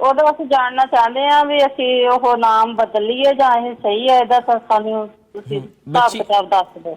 ਉਹਦੇ ਵਾਸਤੇ ਜਾਣਨਾ ਚਾਹੁੰਦੇ ਆ ਵੀ ਅਸੀਂ ਉਹ ਨਾਮ ਬਦਲੀਏ ਜਾਂ ਇਹ ਸਹੀ ਹੈ, ਇਹਦਾ ਤਾਂ ਸਾਨੂੰ ਤੁਸੀਂ ਹਿਸਾਬ ਕਿਤਾਬ ਦੱਸ ਦਿਓ।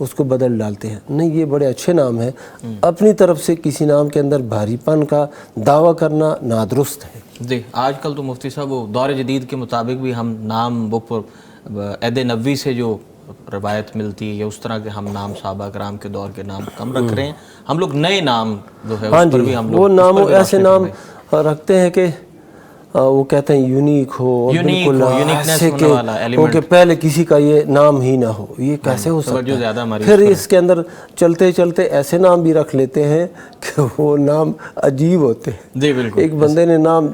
اس کو بدل ڈالتے ہیں. نہیں، یہ بڑے اچھے نام ہیں. اپنی طرف سے کسی نام کے اندر بھاری پن کا دعویٰ کرنا نادرست ہے.
جی، آج کل تو مفتی صاحب وہ دور جدید کے مطابق بھی ہم نام وہ عہد نبوی سے جو روایت ملتی ہے یا اس طرح کے ہم نام صحابہ کرام کے دور کے نام کم رکھ رہے ہیں. ہم لوگ نئے نام جو ہے اس پر بھی ہم لوگ
وہ نام ایسے نام رکھتے ہیں کہ وہ کہتے ہیں یونیک ہو، بالکل ایسے کہ پہلے کسی کا یہ نام ہی نہ ہو. یہ کیسے ہو سکتا ہے؟ پھر اس کے اندر چلتے چلتے ایسے نام بھی رکھ لیتے ہیں کہ وہ نام عجیب ہوتے ہیں.
جی بالکل.
ایک بندے نے نام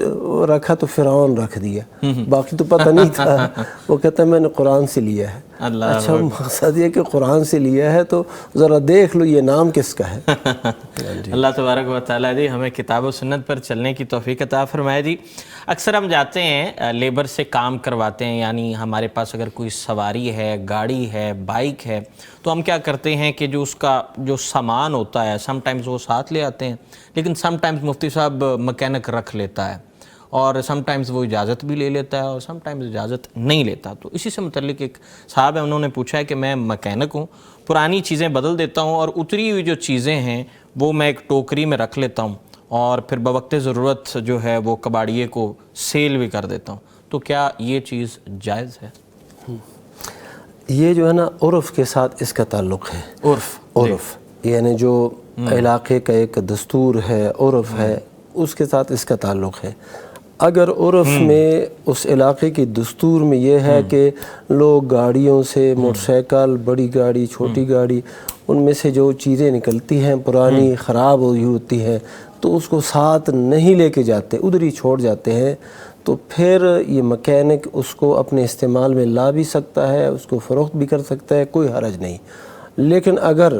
رکھا تو فرعون رکھ دیا، باقی تو پتہ نہیں تھا. وہ کہتا ہے میں نے قرآن سے لیا ہے. اچھا، مقصد یہ کہ قرآن سے لیا ہے تو ذرا دیکھ لو یہ نام کس کا ہے.
اللہ تبارک و تعالیٰ جی ہمیں کتاب و سنت پر چلنے کی توفیق عطا فرمائے. جی اکثر ہم جاتے ہیں لیبر سے کام کرواتے ہیں، یعنی ہمارے پاس اگر کوئی سواری ہے، گاڑی ہے، بائک ہے، تو ہم کیا کرتے ہیں کہ جو اس کا جو سامان ہوتا ہے سم ٹائمز وہ ساتھ لے آتے ہیں، لیکن سم ٹائمز مفتی صاحب مکینک رکھ لیتا ہے اور سم ٹائمز وہ اجازت بھی لے لیتا ہے اور سم ٹائمز اجازت نہیں لیتا. تو اسی سے متعلق ایک صاحب ہے، انہوں نے پوچھا ہے کہ میں مکینک ہوں، پرانی چیزیں بدل دیتا ہوں اور اتری ہوئی جو چیزیں ہیں وہ میں ایک ٹوکری میں رکھ لیتا ہوں اور پھر بوقت ضرورت جو ہے وہ کباڑیے کو سیل بھی کر دیتا ہوں. تو کیا یہ چیز جائز ہے؟
یہ جو ہے نا عرف کے ساتھ اس کا تعلق ہے. عرف یعنی جو علاقے کا ایک دستور ہے، عرف ہے، اس کے ساتھ اس کا تعلق ہے. اگر عرف میں اس علاقے کی دستور میں یہ ہے کہ لوگ گاڑیوں سے، موٹر سائیکل، بڑی گاڑی، چھوٹی گاڑی، ان میں سے جو چیزیں نکلتی ہیں پرانی خراب ہوئی ہوتی ہیں تو اس کو ساتھ نہیں لے کے جاتے، ادھر ہی چھوڑ جاتے ہیں، تو پھر یہ مکینک اس کو اپنے استعمال میں لا بھی سکتا ہے، اس کو فروخت بھی کر سکتا ہے، کوئی حرج نہیں. لیکن اگر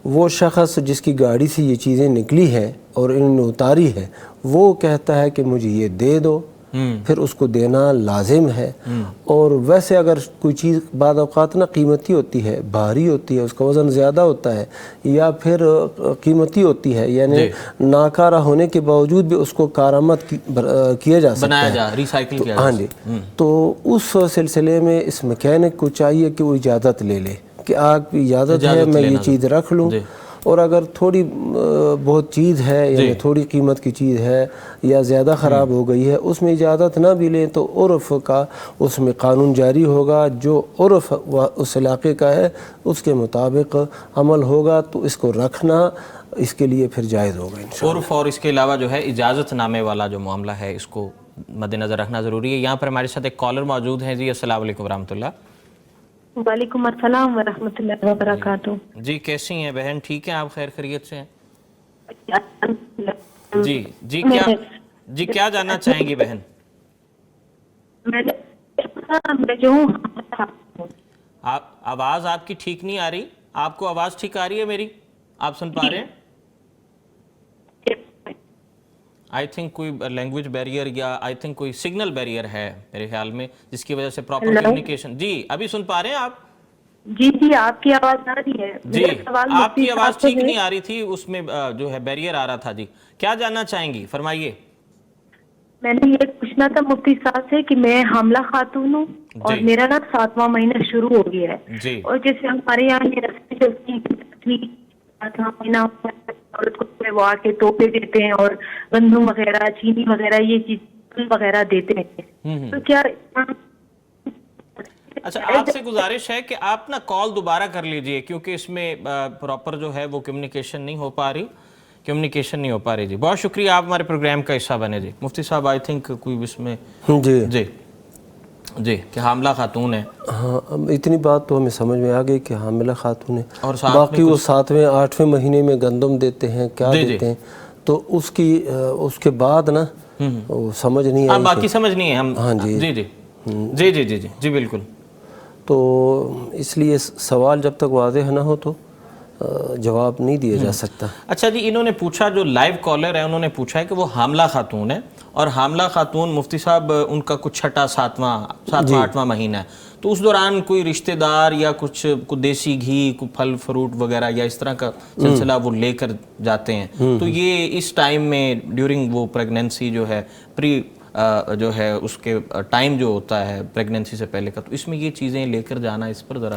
وہ شخص جس کی گاڑی سے یہ چیزیں نکلی ہیں اور انہوں نے اتاری ہے وہ کہتا ہے کہ مجھے یہ دے دو، پھر اس کو دینا لازم ہے. اور ویسے اگر کوئی چیز بعض اوقات نا قیمتی ہوتی ہے، بھاری ہوتی ہے، اس کا وزن زیادہ ہوتا ہے یا پھر قیمتی ہوتی ہے، یعنی ناکارہ ہونے کے باوجود بھی اس کو کارآمد کیا جا سکتا ہے،
ریسائیکل کیا.
ہاں جی. تو اس سلسلے میں اس مکینک کو چاہیے کہ وہ اجازت لے لے کہ آپ کی اجازت ہے میں یہ چیز رکھ لوں. اور اگر تھوڑی بہت چیز ہے یعنی تھوڑی قیمت کی چیز ہے یا زیادہ خراب ہو گئی ہے، اس میں اجازت نہ بھی لیں تو عرف کا اس میں قانون جاری ہوگا، جو عرف اس علاقے کا ہے اس کے مطابق عمل ہوگا، تو اس کو رکھنا اس کے لیے پھر جائز ہوگا انشاءاللہ.
عرف اور اس کے علاوہ جو ہے اجازت نامے والا جو معاملہ ہے اس کو مد نظر رکھنا ضروری ہے. یہاں پر ہمارے ساتھ ایک کالر موجود ہیں. جی السلام علیکم ورحمۃ اللہ.
وعلیکم السلام ورحمۃ اللہ وبرکاتہ.
جی کیسی ہیں بہن؟ ٹھیک ہیں آپ؟ خیر خیریت سے ہیں؟ جی کیا جاننا چاہیں گی بہن؟ آواز آپ کی ٹھیک نہیں آ رہی. آپ کو آواز ٹھیک آ رہی ہے میری؟ آپ سن پا رہے ہیں؟ آئی تھنک کوئی لینگویج بیریئر یا آئی تھنک کوئی سگنل بیریئر ہے میرے خیال میں، جس کی وجہ سے پراپر کمیونیکیشن. جی ابھی سن پا رہے ہیں آپ؟
جی آپ کی آواز آ رہی ہے.
جی آپ کی آواز ٹھیک نہیں آ رہی تھی، اس میں جو ہے بیریئر آ رہا تھا. جی کیا جاننا چاہیں گی؟ فرمائیے.
میں نے یہ پوچھنا تھا مفتی صاحب سے کہ میں حاملہ خاتون ہوں اور میرا نا 7واں مہینہ شروع ہو گیا ہے، اور جیسے ہمارے یہاں یہ رسمیں چلتی ہیں 7واں مہینہ عورت کو آ کے توپے دیتے ہیں اور گندم وغیرہ، چینی وغیرہ، یہ چیز وغیرہ دیتے ہیں، تو کیا؟
اچھا آپ سے گزارش ہے کہ آپ نا کال دوبارہ کر لیجئے کیونکہ اس میں پراپر جو ہے وہ کمیونیکیشن نہیں ہو پا رہی. جی بہت شکریہ، آپ ہمارے پروگرام کا حصہ بنے. جی مفتی صاحب آئی تھنک کوئی اس میں جی کہ حاملہ خاتون ہے.
ہاں اتنی بات تو ہمیں سمجھ میں آ گئی کہ حاملہ خاتون ہے، اور باقی وہ 7ویں 8ویں مہینے میں گندم دیتے ہیں، کیا دیتے ہیں، تو اس کے بعد نا وہ سمجھ نہیں آئی.
باقی سمجھ نہیں ہے ہم. ہاں جی جی جی جی جی جی جی بالکل.
تو اس لیے سوال جب تک واضح نہ ہو تو جواب نہیں دیا جا سکتا.
اچھا جی انہوں نے پوچھا، جو لائیو کالر ہے انہوں نے پوچھا ہے کہ وہ حاملہ خاتون ہے اور حاملہ خاتون مفتی صاحب ان کا کچھ چھٹا 7واں 8واں مہینہ ہے، تو اس دوران کوئی رشتہ دار یا کچھ دیسی گھی، کوئی پھل فروٹ وغیرہ یا اس طرح کا سلسلہ وہ لے کر جاتے ہیں، تو یہ اس ٹائم میں ڈیورنگ وہ پریگننسی جو ہے جو ہے اس کے ٹائم جو ہوتا ہے پریگننسی سے پہلے کا، تو اس میں یہ چیزیں لے کر جانا، اس پر ذرا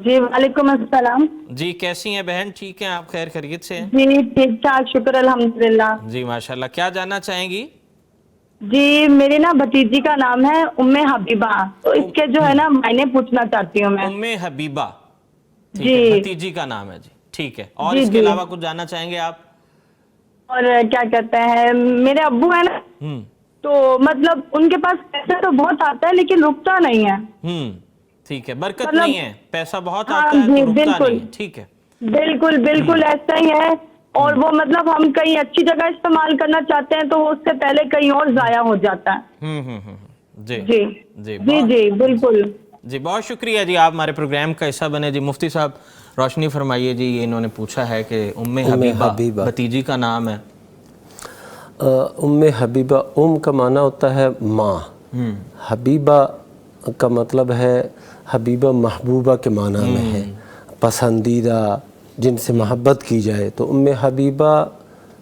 جی وعلیکم السلام.
جی کیسی ہیں بہن؟ ٹھیک ہیں آپ؟ خیر خیریت سے ہیں؟
جی ٹھیک ٹھاک شکر الحمدللہ.
جی ماشاءاللہ. کیا جاننا چاہیں گی؟
جی میری نا بھتیجی کا نام ہے ام حبیبہ, تو اس کے جو ہے نا معنی پوچھنا چاہتی ہوں میں.
ام حبیبہ, ٹھیک
جی.
ہے, بھتیجی کا نام ہے. جی ٹھیک ہے. اور
جی
اس کے
جی.
علاوہ کچھ جاننا چاہیں گے آپ؟
اور کیا کہتے ہیں, میرے ابو ہیں نا, تو مطلب ان کے پاس پیسہ تو بہت آتا ہے لیکن رکتا نہیں ہے.
ٹھیک ہے, برکت
مطلب
نہیں ہے, پیسہ بہت
ہاں
آتا ہے
جی
تو رکتا
بالکل
نہیں ہے. ٹھیک ہے,
بالکل بالکل ایسا ہی ہے. اور وہ مطلب ہم کہیں اچھی جگہ استعمال کرنا چاہتے ہیں تو اس سے پہلے کہیں اور ضائع ہو جاتا ہے.
جی
جی
جی
جی جی بالکل.
جی بہت شکریہ جی, آپ ہمارے پروگرام کا حصہ بنے. جی مفتی صاحب روشنی فرمائیے جی, یہ انہوں نے پوچھا ہے کہ ام حبیبہ بھتیجی کا نام ہے.
ام حبیبہ, ام کا معنی ہوتا ہے ماں, حبیبہ کا مطلب ہے, حبیبہ محبوبہ کے معنی میں ہے, پسندیدہ, جن سے محبت کی جائے. تو ام حبیبہ,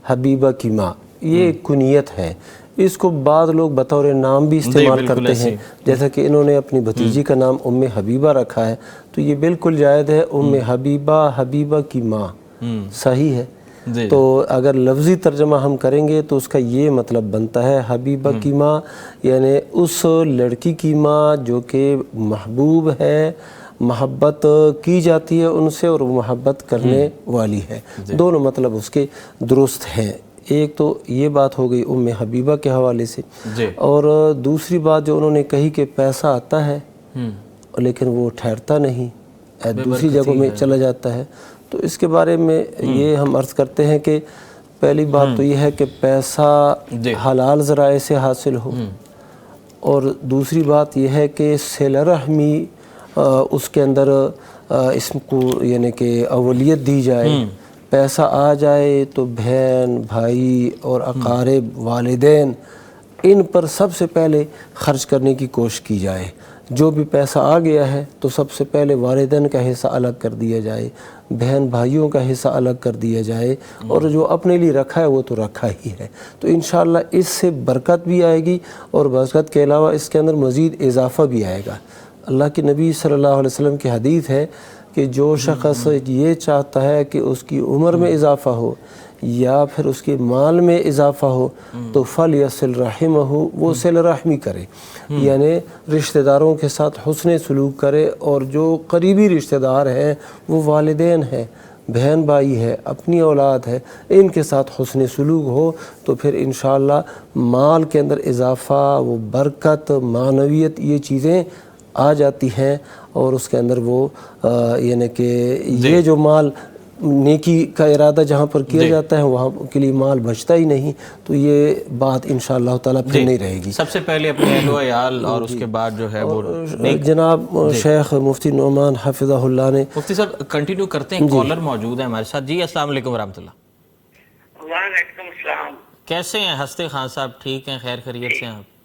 حبیبہ کی ماں, یہ کنیت ہے. اس کو بعض لوگ بطور نام بھی استعمال کرتے ہیں, جیسا کہ انہوں نے اپنی بھتیجی کا نام ام حبیبہ رکھا ہے, تو یہ بالکل جائز ہے. ام حبیبہ, حبیبہ کی ماں, صحیح ہے. تو اگر لفظی ترجمہ ہم کریں گے تو اس کا یہ مطلب بنتا ہے حبیبہ کی ماں, یعنی اس لڑکی کی ماں جو کہ محبوب ہے, محبت کی جاتی ہے ان سے اور محبت کرنے والی ہے. دونوں مطلب اس کے درست ہیں. ایک تو یہ بات ہو گئی ام حبیبہ کے حوالے سے. اور دوسری بات جو انہوں نے کہی کہ پیسہ آتا ہے لیکن وہ ٹھہرتا نہیں, دوسری جگہوں میں چلا جاتا ہے, تو اس کے بارے میں یہ ہم عرض کرتے ہیں کہ پہلی بات تو یہ ہے کہ پیسہ حلال ذرائع سے حاصل ہو, اور دوسری بات یہ ہے کہ صلہ رحمی اس کے اندر اس کو یعنی کہ اولیت دی جائے. پیسہ آ جائے تو بہن, بھائی اور اقارب, والدین, ان پر سب سے پہلے خرچ کرنے کی کوشش کی جائے. جو بھی پیسہ آ گیا ہے تو سب سے پہلے والدین کا حصہ الگ کر دیا جائے, بہن بھائیوں کا حصہ الگ کر دیا جائے, اور جو اپنے لیے رکھا ہے وہ تو رکھا ہی ہے. تو انشاءاللہ اس سے برکت بھی آئے گی, اور برکت کے علاوہ اس کے اندر مزید اضافہ بھی آئے گا. اللہ کے نبی صلی اللہ علیہ وسلم کی حدیث ہے کہ جو شخص یہ چاہتا ہے کہ اس کی عمر میں اضافہ ہو یا پھر اس کے مال میں اضافہ ہو تو فَلْيَصِلْ رَحِمَهُ, وہ صلہ رحمی کرے, یعنی رشتہ داروں کے ساتھ حسن سلوک کرے. اور جو قریبی رشتہ دار ہیں وہ والدین ہیں, بہن بھائی ہے, اپنی اولاد ہے, ان کے ساتھ حسن سلوک ہو تو پھر انشاءاللہ مال کے اندر اضافہ, وہ برکت, معنویت, یہ چیزیں آ جاتی ہیں. اور اس کے اندر وہ یعنی کہ یہ جو مال نیکی کا ارادہ جہاں پر کیا جاتا ہے وہاں کے لیے مال بچتا ہی نہیں, تو یہ بات انشاءاللہ تعالیٰ پھر نہیں رہے گی.
سب سے پہلے اپنے اہل و عیال اور اس کے بعد جو ہے وہ
جناب شیخ مفتی نعمان حفظہ اللہ نے.
مفتی صاحب کنٹینیو کرتے ہیں, کالر موجود ہیں ہمارے ساتھ. جی السلام علیکم ورحمۃ اللہ.
وعلیکم السلام.
کیسے ہیں ہستے خان صاحب؟ ٹھیک ہیں, خیر خیریت سے ہیں آپ؟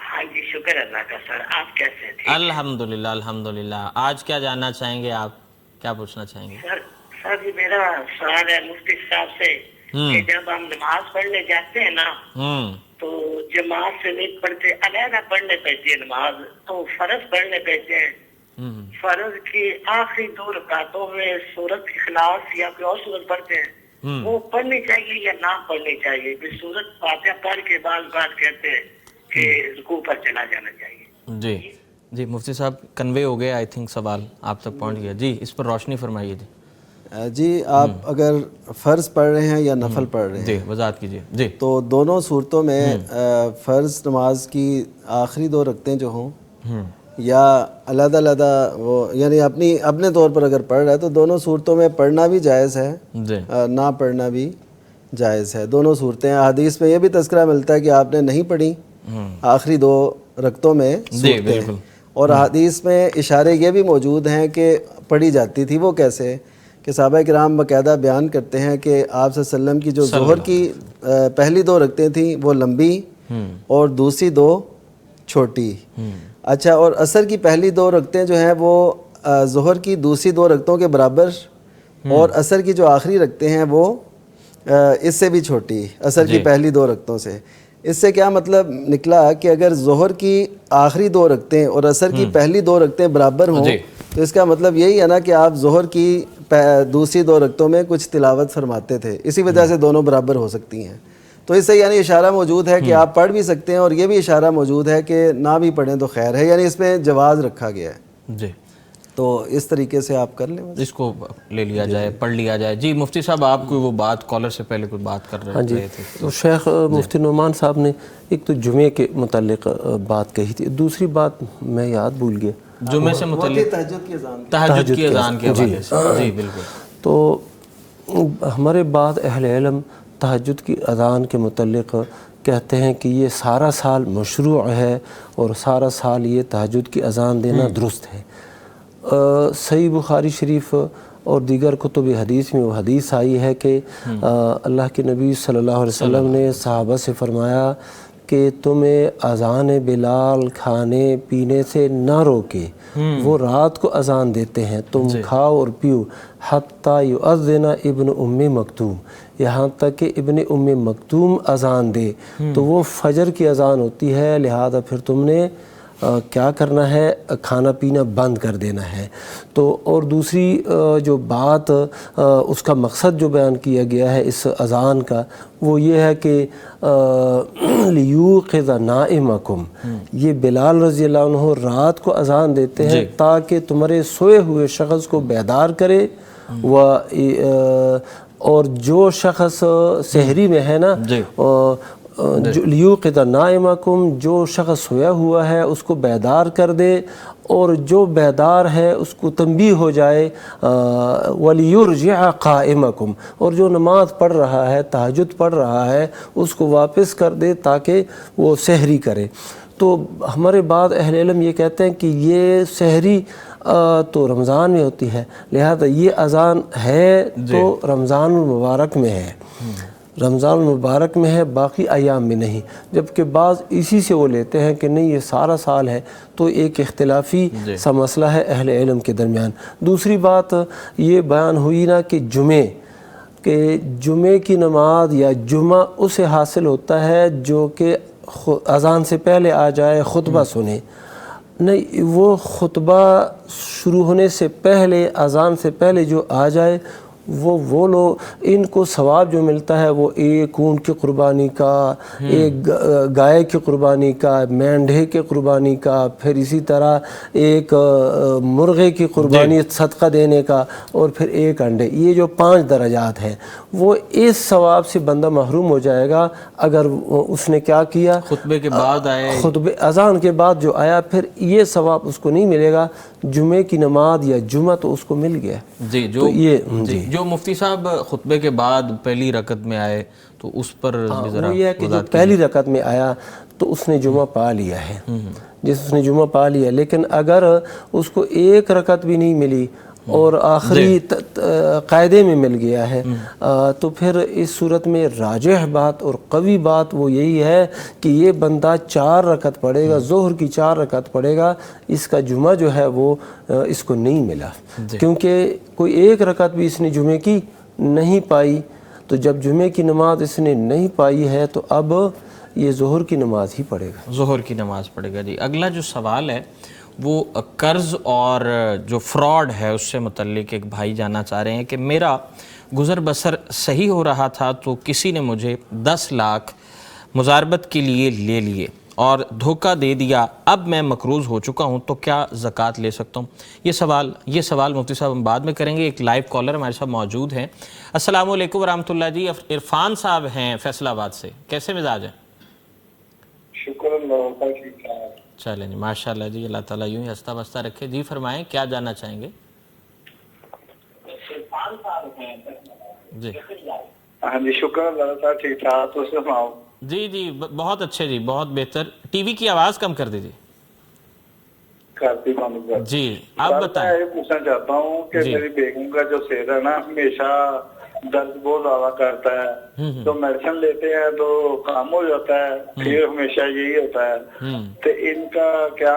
ہاں جی شکر اللہ کا. سر آپ کیسے ہیں؟
الحمدللہ الحمدللہ. آج کیا جاننا چاہیں گے آپ, کیا پوچھنا چاہیں گے؟
سر جی میرا سوال ہے مفتی صاحب سے کہ جب ہم نماز پڑھنے جاتے ہیں نا تو جماعت سے نہیں پڑھتے, علیحدہ پڑھنے پڑتی ہے نماز, تو فرض پڑھنے پڑتے ہیں. فرض کی آخری 2 رکعتوں میں سورت اخلاص یا کوئی اور سورت پڑھتے ہیں, وہ پڑھنی چاہیے یا نہ پڑھنی چاہیے؟ سورت فاتحہ پڑھ کے بعض بات کہتے ہیں کہ رکوع پر چلا جانا چاہیے.
جی جی مفتی صاحب کنوے ہو گیا, آئی تھنک سوال آپ تک پہنچ گیا. جی اس پر روشنی فرمائیے.
جی آپ اگر فرض پڑھ رہے ہیں یا نفل پڑھ رہے ہیں,
جی وضاحت کیجیے. جی
تو دونوں صورتوں میں فرض نماز کی آخری 2 رکعتیں جو ہوں یا علیحدہ علیحدہ وہ یعنی اپنے طور پر اگر پڑھ رہا ہے تو دونوں صورتوں میں پڑھنا بھی جائز ہے, نہ پڑھنا بھی جائز ہے. دونوں صورتیں, حدیث میں یہ بھی تذکرہ ملتا ہے کہ آپ نے نہیں پڑھی آخری 2 رکعتوں میں صورتیں, اور حدیث میں اشارے یہ بھی موجود ہیں کہ پڑھی جاتی تھی. وہ کیسے کہ صحابہ کرام باقاعدہ بیان کرتے ہیں کہ آپ صلی اللہ علیہ وسلم کی جو ظہر کی پہلی 2 رکعتیں تھیں وہ لمبی اور دوسری 2 چھوٹی. اچھا, اور عصر کی پہلی 2 رکعتیں جو ہیں وہ ظہر کی دوسری 2 رکعتوں کے برابر, اور عصر کی جو آخری رکعتیں ہیں وہ اس سے بھی چھوٹی, عصر کی پہلی 2 رکعتوں سے. اس سے کیا مطلب نکلا کہ اگر ظہر کی آخری 2 رکعتیں اور عصر کی پہلی 2 رکعتیں برابر ہوں تو اس کا مطلب یہی ہے نا کہ آپ ظہر کی دوسری 2 رکعتوں میں کچھ تلاوت فرماتے تھے، اسی وجہ سے دونوں برابر ہو سکتی ہیں. تو اس سے یعنی اشارہ موجود ہے کہ آپ پڑھ بھی سکتے ہیں، اور یہ بھی اشارہ موجود ہے کہ نہ بھی پڑھیں تو خیر ہے، یعنی اس میں جواز رکھا گیا ہے.
جی
تو اس طریقے سے آپ کر لیں،
اس کو لے لیا جائے، پڑھ لیا جائے. جی مفتی صاحب آپ کوئی وہ بات کالر سے پہلے کوئی بات کر رہے تھے.
تو شیخ مفتی نعمان صاحب نے ایک تو جمعے کے متعلق بات کہی تھی، دوسری بات میں یاد بھول گیا،
جمعے سے متعلق تہجد کی اذان کے حوالے سے. جی بالکل.
تو ہمارے بعض اہل علم تہجد کی اذان کے متعلق کہتے ہیں کہ یہ سارا سال مشروع ہے اور سارا سال یہ تہجد کی اذان دینا درست ہے. صحیح بخاری شریف اور دیگر کتب حدیث میں وہ حدیث آئی ہے کہ اللہ کے نبی صلی اللہ علیہ وسلم نے صحابہ سے فرمایا کہ تمہیں اذان بلال کھانے پینے سے نہ روکے، وہ رات کو اذان دیتے ہیں، تم کھاؤ اور پیو حتیٰ یؤذن ابن ام مکتوم، یہاں تک کہ ابن ام مکتوم اذان دے. تو وہ فجر کی اذان ہوتی ہے، لہذا پھر تم نے کیا کرنا ہے، کھانا پینا بند کر دینا ہے. تو اور دوسری جو بات اس کا مقصد جو بیان کیا گیا ہے اس اذان کا، وہ یہ ہے کہ لیوقظ نائمکم، یہ بلال رضی اللہ عنہ رات کو اذان دیتے ہیں تاکہ تمہارے سوئے ہوئے شخص کو بیدار کرے. اور جو شخص سحری میں ہے نا، لیوقظ نائمکم، جو شخص سویا ہوا ہے اس کو بیدار کر دے، اور جو بیدار ہے اس کو تنبیہ ہو جائے. وَلِيُرْجِعَ قَائِمَكُمْ، اور جو نماز پڑھ رہا ہے، تہجد پڑھ رہا ہے، اس کو واپس کر دے تاکہ وہ سحری کرے. تو ہمارے بعض اہل علم یہ کہتے ہیں کہ یہ سحری تو رمضان میں ہوتی ہے، لہذا یہ اذان ہے تو رمضان المبارک میں ہے، رمضان المبارک میں ہے، باقی ایام میں نہیں. جبکہ بعض اسی سے وہ لیتے ہیں کہ نہیں یہ سارا سال ہے. تو ایک اختلافی سا مسئلہ ہے اہل علم کے درمیان. دوسری بات یہ بیان ہوئی نا کہ جمعے کی نماز یا جمعہ اسے حاصل ہوتا ہے جو کہ اذان سے پہلے آ جائے، خطبہ سنے. نہیں، وہ خطبہ شروع ہونے سے پہلے، اذان سے پہلے جو آ جائے، وہ لوگ ان کو ثواب جو ملتا ہے وہ ایک اونٹ کی قربانی کا، ایک گائے کی قربانی کا، مینڈھے کی قربانی کا، پھر اسی طرح ایک مرغے کی قربانی صدقہ دینے کا، اور پھر ایک انڈے. یہ جو 5 درجات ہیں وہ اس ثواب سے بندہ محروم ہو جائے گا اگر اس نے کیا کیا،
خطبے کے بعد آئے،
خطبے اذان کے بعد جو آیا، پھر یہ ثواب اس کو نہیں ملے گا. جمعے کی نماز یا جمعہ تو اس کو مل گیا.
جی جو مفتی صاحب خطبے کے بعد پہلی رکعت میں آئے تو اس پر
وہ یہ ہے کہ جو پہلی رکعت میں آیا تو اس نے جمعہ پا لیا ہے، اس نے جمعہ پا لیا. لیکن اگر اس کو ایک رکعت بھی نہیں ملی اور آخری قاعدے میں مل گیا ہے، تو پھر اس صورت میں راجح بات اور قوی بات وہ یہی ہے کہ یہ بندہ 4 رکعت پڑھے گا، ظہر کی 4 رکعت پڑھے گا. اس کا جمعہ جو ہے وہ اس کو نہیں ملا، کیونکہ کوئی ایک رکعت بھی اس نے جمعے کی نہیں پائی. تو جب جمعے کی نماز اس نے نہیں پائی ہے تو اب یہ ظہر کی نماز ہی پڑھے گا،
ظہر کی نماز پڑھے گا. جی اگلا جو سوال ہے وہ قرض اور جو فراڈ ہے اس سے متعلق ایک بھائی جاننا چاہ رہے ہیں کہ میرا گزر بسر صحیح ہو رہا تھا تو کسی نے مجھے 10 لاکھ مزاربت کے لیے لے لیے اور دھوکہ دے دیا، اب میں مقروض ہو چکا ہوں تو کیا زکوٰۃ لے سکتا ہوں؟ یہ سوال مفتی صاحب ہم بعد میں کریں گے. ایک لائیو کالر ہمارے ساتھ موجود ہیں. السلام علیکم ورحمۃ اللہ. جی عرفان صاحب ہیں فیصل آباد سے، کیسے مزاج ہیں؟
شکر اللہ،
چلیں جی ماشاء اللہ. جی اللہ تعالیٰ یوں ہی ہنستا بستا رکھے. جی فرمائیں، کیا جاننا چاہیں گے؟ جی
ہاں جی شکر اللہ تعالیٰ، ٹھیک ٹھاک. تو سناؤ.
جی بہت اچھے جی، بہت بہتر. ٹی وی کی آواز کم کر دیجیے. جی آپ بتائیں.
میں یہ پوچھنا چاہتا ہوں کہ میری بیگم کا جو سر ہے نا ہمیشہ درد بہت زیادہ کرتا ہے، تو میڈیسن لیتے ہیں تو کام ہو جاتا ہے، پھر ہمیشہ یہی ہوتا ہے، تو ان کا کیا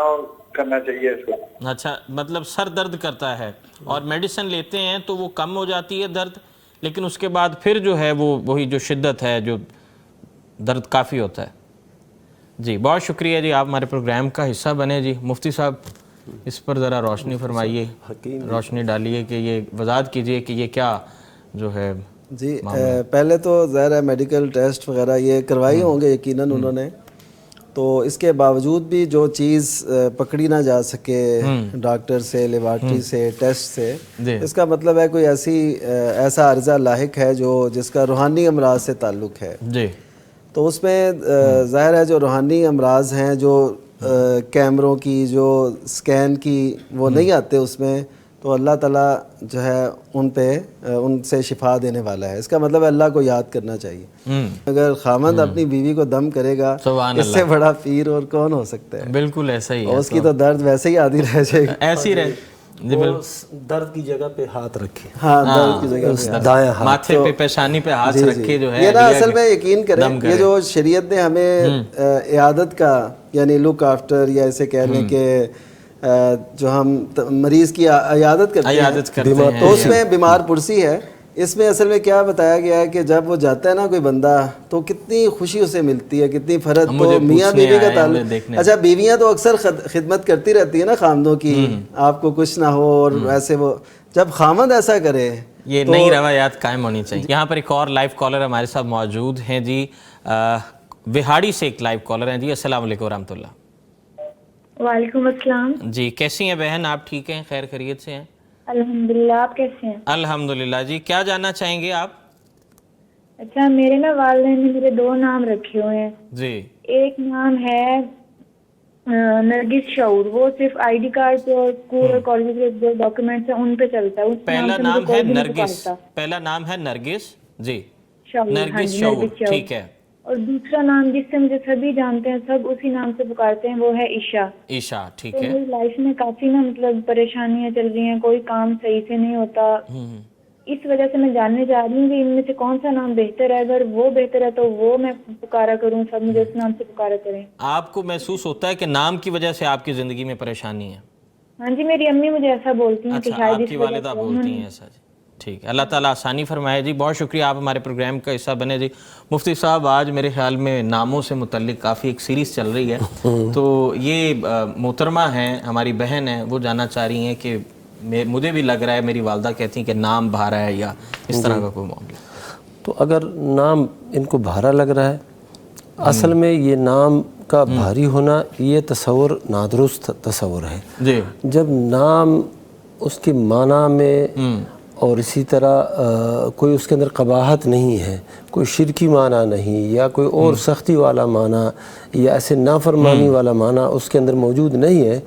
کرنا چاہیے اس کو؟
اچھا، مطلب سر درد کرتا ہے اور میڈیسن لیتے ہیں تو وہ کم ہو جاتی ہے درد، لیکن اس کے بعد پھر جو ہے وہ وہی جو شدت ہے، جو درد کافی ہوتا ہے. جی بہت شکریہ جی، آپ ہمارے پروگرام کا حصہ بنے. جی مفتی صاحب اس پر ذرا روشنی فرمائیے، روشنی ڈالیے کہ یہ وضاحت کیجئے کہ یہ کیا جو ہے.
جی پہلے تو ظاہر ہے میڈیکل ٹیسٹ وغیرہ یہ کروائی ہوں گے یقیناً انہوں نے، تو اس کے باوجود بھی جو چیز پکڑی نہ جا سکے ڈاکٹر سے، لیبارٹری سے، ٹیسٹ سے، اس کا مطلب ہے کوئی ایسا عرضہ لاحق ہے جس کا روحانی امراض سے تعلق ہے. تو اس میں ظاہر ہے جو روحانی امراض ہیں، جو کیمروں کی، جو سکین کی وہ نہیں آتے اس میں، تو اللہ تعالیٰ جو ہے ان سے شفا دینے والا ہے. اس کا مطلب اللہ کو یاد کرنا چاہیے. اگر خامند اپنی بیوی کو دم کرے گا، اس سے بڑا پیر اور کون ہو سکتا ہے.
بالکل ایسا ہی ہے.
اس کی تو درد ویسے ہی عادی رہ جائے گا.
ایسی رہے.
درد کی جگہ پہ ہاتھ رکھے،
ہاں درد کی جگہ پہ
دائیں ہاتھ،
ماتھے پہ، پیشانی پہ ہاتھ رکھے جو ہے.
یہ نا اصل میں یقین کریں، یہ جو شریعت نے ہمیں عیادت کا، یعنی لک آفٹر، یا اسے کہہ لیں کہ جو ہم مریض کی عیادت کرتے ہیں، تو اس میں بیمار پرسی ہے. اس میں اصل میں کیا بتایا گیا ہے کہ جب وہ جاتا ہے نا کوئی بندہ، تو کتنی خوشی اسے ملتی ہے، کتنی فرحت. تو میاں بیوی کا تعلق، اچھا بیویاں تو اکثر خدمت کرتی رہتی ہے نا خامدوں کی، آپ کو کچھ نہ ہو، اور ویسے وہ جب خامد ایسا کرے،
یہ نئی روایات قائم ہونی چاہیے. یہاں پر ایک اور لائیو کالر ہمارے ساتھ موجود ہیں جی، وہاڑی سے ایک لائیو کالر ہیں جی. السلام علیکم ورحمۃ اللہ.
وعلیکم السلام.
جی کیسی ہیں بہن آپ؟ ٹھیک ہیں، خیر خیریت سے ہیں؟
الحمدللہ. آپ کیسے ہیں؟
الحمدللہ. جی کیا جاننا چاہیں گے آپ؟
اچھا میرے نا والدین نے میرے 2 نام رکھے ہوئے ہیں
جی.
ایک نام ہے نرگس شعور، وہ صرف آئی ڈی کارڈ اور اسکول اور کالج کے جو ڈاکیومنٹس ہیں ان پہ چلتا ہے.
پہلا نام ہے نرگس، پہلا نام ہے نرگس جی، نرگس شعور، ٹھیک ہے.
اور دوسرا نام جس سے مجھے سبھی جانتے ہیں، سب اسی نام سے پکارتے ہیں، وہ ہے عشا.
عشا ٹھیک
ہے.
ہے.
میری لائف میں کافی نا مطلب پریشانیاں چل رہی ہیں، کوئی کام صحیح سے نہیں ہوتا. اس وجہ سے میں جاننے جا رہی ہوں کہ ان میں سے کون سا نام بہتر ہے. اگر وہ بہتر ہے تو وہ میں پکارا کروں، سب مجھے اس نام سے پکارا کریں.
آپ کو محسوس ہوتا ہے کہ نام کی وجہ سے آپ کی زندگی میں پریشانی ہے؟
ہاں جی، میری امی مجھے ایسا بولتی ہیں کہ شاید
آپ کی والدہ بولتی ہیں ایسا. جی ٹھیک ہے، اللہ تعالیٰ آسانی فرمائے. جی بہت شکریہ، آپ ہمارے پروگرام کا حصہ بنے. جی مفتی صاحب، آج میرے خیال میں ناموں سے متعلق کافی ایک سیریز چل رہی ہے، تو یہ محترمہ ہیں، ہماری بہن ہیں، وہ جاننا چاہ رہی ہیں کہ مجھے بھی لگ رہا ہے، میری والدہ کہتی ہیں کہ نام بھارا ہے یا اس طرح کا کوئی معاملہ.
تو اگر نام ان کو بھارا لگ رہا ہے، اصل میں یہ نام کا بھاری ہونا یہ تصور نادرست تصور ہے.
جی
جب نام اس کے معنی میں اور اسی طرح کوئی اس کے اندر قباحت نہیں ہے، کوئی شرکی معنی نہیں، یا کوئی اور سختی والا معنی یا ایسے نافرمانی والا معنی اس کے اندر موجود نہیں ہے،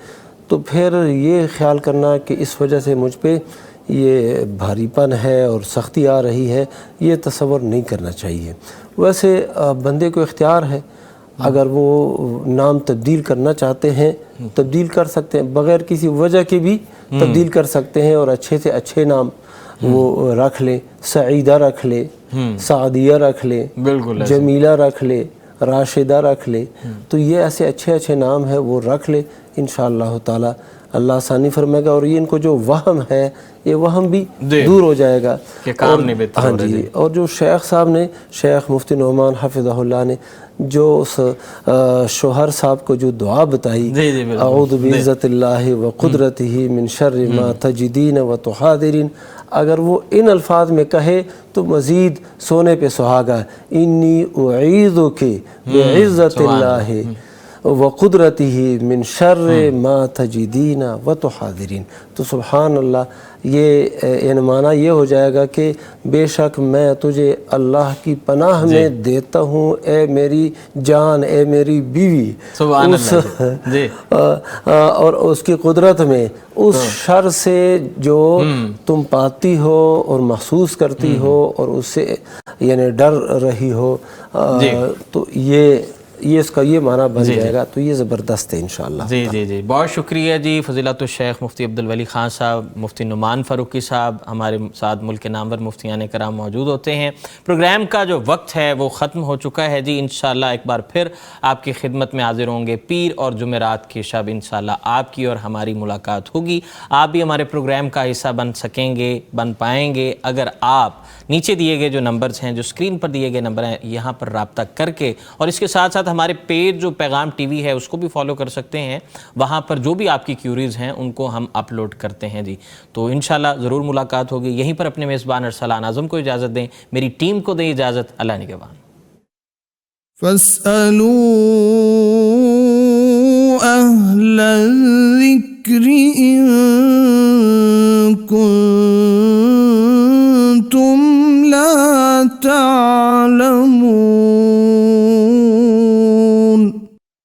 تو پھر یہ خیال کرنا کہ اس وجہ سے مجھ پہ یہ بھاری پن ہے اور سختی آ رہی ہے، یہ تصور نہیں کرنا چاہیے. ویسے بندے کو اختیار ہے، اگر وہ نام تبدیل کرنا چاہتے ہیں تبدیل کر سکتے ہیں، بغیر کسی وجہ کے بھی تبدیل کر سکتے ہیں، اور اچھے سے اچھے نام وہ رکھ لے. سعیدہ رکھ لے، سعدیہ رکھ لے، جمیلہ رکھ لے، راشدہ رکھ لے. تو یہ ایسے اچھے اچھے نام ہیں وہ رکھ لے، انشاءاللہ تعالی اللہ آسانی فرمائے گا. اور یہ ان کو جو وہم ہے، یہ وہم بھی دور ہو جائے گا. ہاں جی. اور جو شیخ صاحب نے، شیخ مفتی نعمان حفظہ اللہ نے جو اس شوہر صاحب کو جو دعا بتائی، اعوذ بعزت اللہ و قدرتہ من شر ما تجدین و تحاذرین، اگر وہ ان الفاظ میں کہے تو مزید سونے پہ سہاگا. انی اعیذک بعزت اللہ و قدرتہ من شر ما تجدین و تحاذرین. تو سبحان اللہ، یہ معنی یہ ہو جائے گا کہ بے شک میں تجھے اللہ کی پناہ میں دیتا ہوں، اے میری جان، اے میری بیوی، اور اس کی قدرت میں اس شر سے جو تم پاتی ہو اور محسوس کرتی ہو اور اس سے یعنی ڈر رہی ہو. تو یہ اس کا یہ معنی بن جائے گا. تو یہ زبردست ہے انشاءاللہ.
جی جی جی بہت شکریہ جی. فضیلت الشیخ مفتی عبدالولی خان صاحب، مفتی نعمان فاروقی صاحب ہمارے ساتھ ملک کے نامور مفتیان کرام موجود ہوتے ہیں. پروگرام کا جو وقت ہے وہ ختم ہو چکا ہے جی. انشاءاللہ ایک بار پھر آپ کی خدمت میں حاضر ہوں گے پیر اور جمعرات کی شب. انشاءاللہ آپ کی اور ہماری ملاقات ہوگی. آپ بھی ہمارے پروگرام کا حصہ بن سکیں گے، بن پائیں گے، اگر آپ نیچے دیے گئے جو نمبرز ہیں، جو اسکرین پر دیے گئے نمبر ہیں، یہاں پر رابطہ کر کے، اور اس کے ساتھ ساتھ ہمارے پیج جو پیغام ٹی وی ہے اس کو بھی فالو کر سکتے ہیں، وہاں پر جو بھی آپ کی کیوریز ہیں ان کو ہم اپلوڈ کرتے ہیں جی. تو انشاءاللہ ضرور ملاقات ہوگی. یہیں پر اپنے میزبان ارسلان اعظم کو اجازت دیں، میری ٹیم کو دیں اجازت. اللہ نگہبان.
فاسألوا أهل الذكر إن كنتم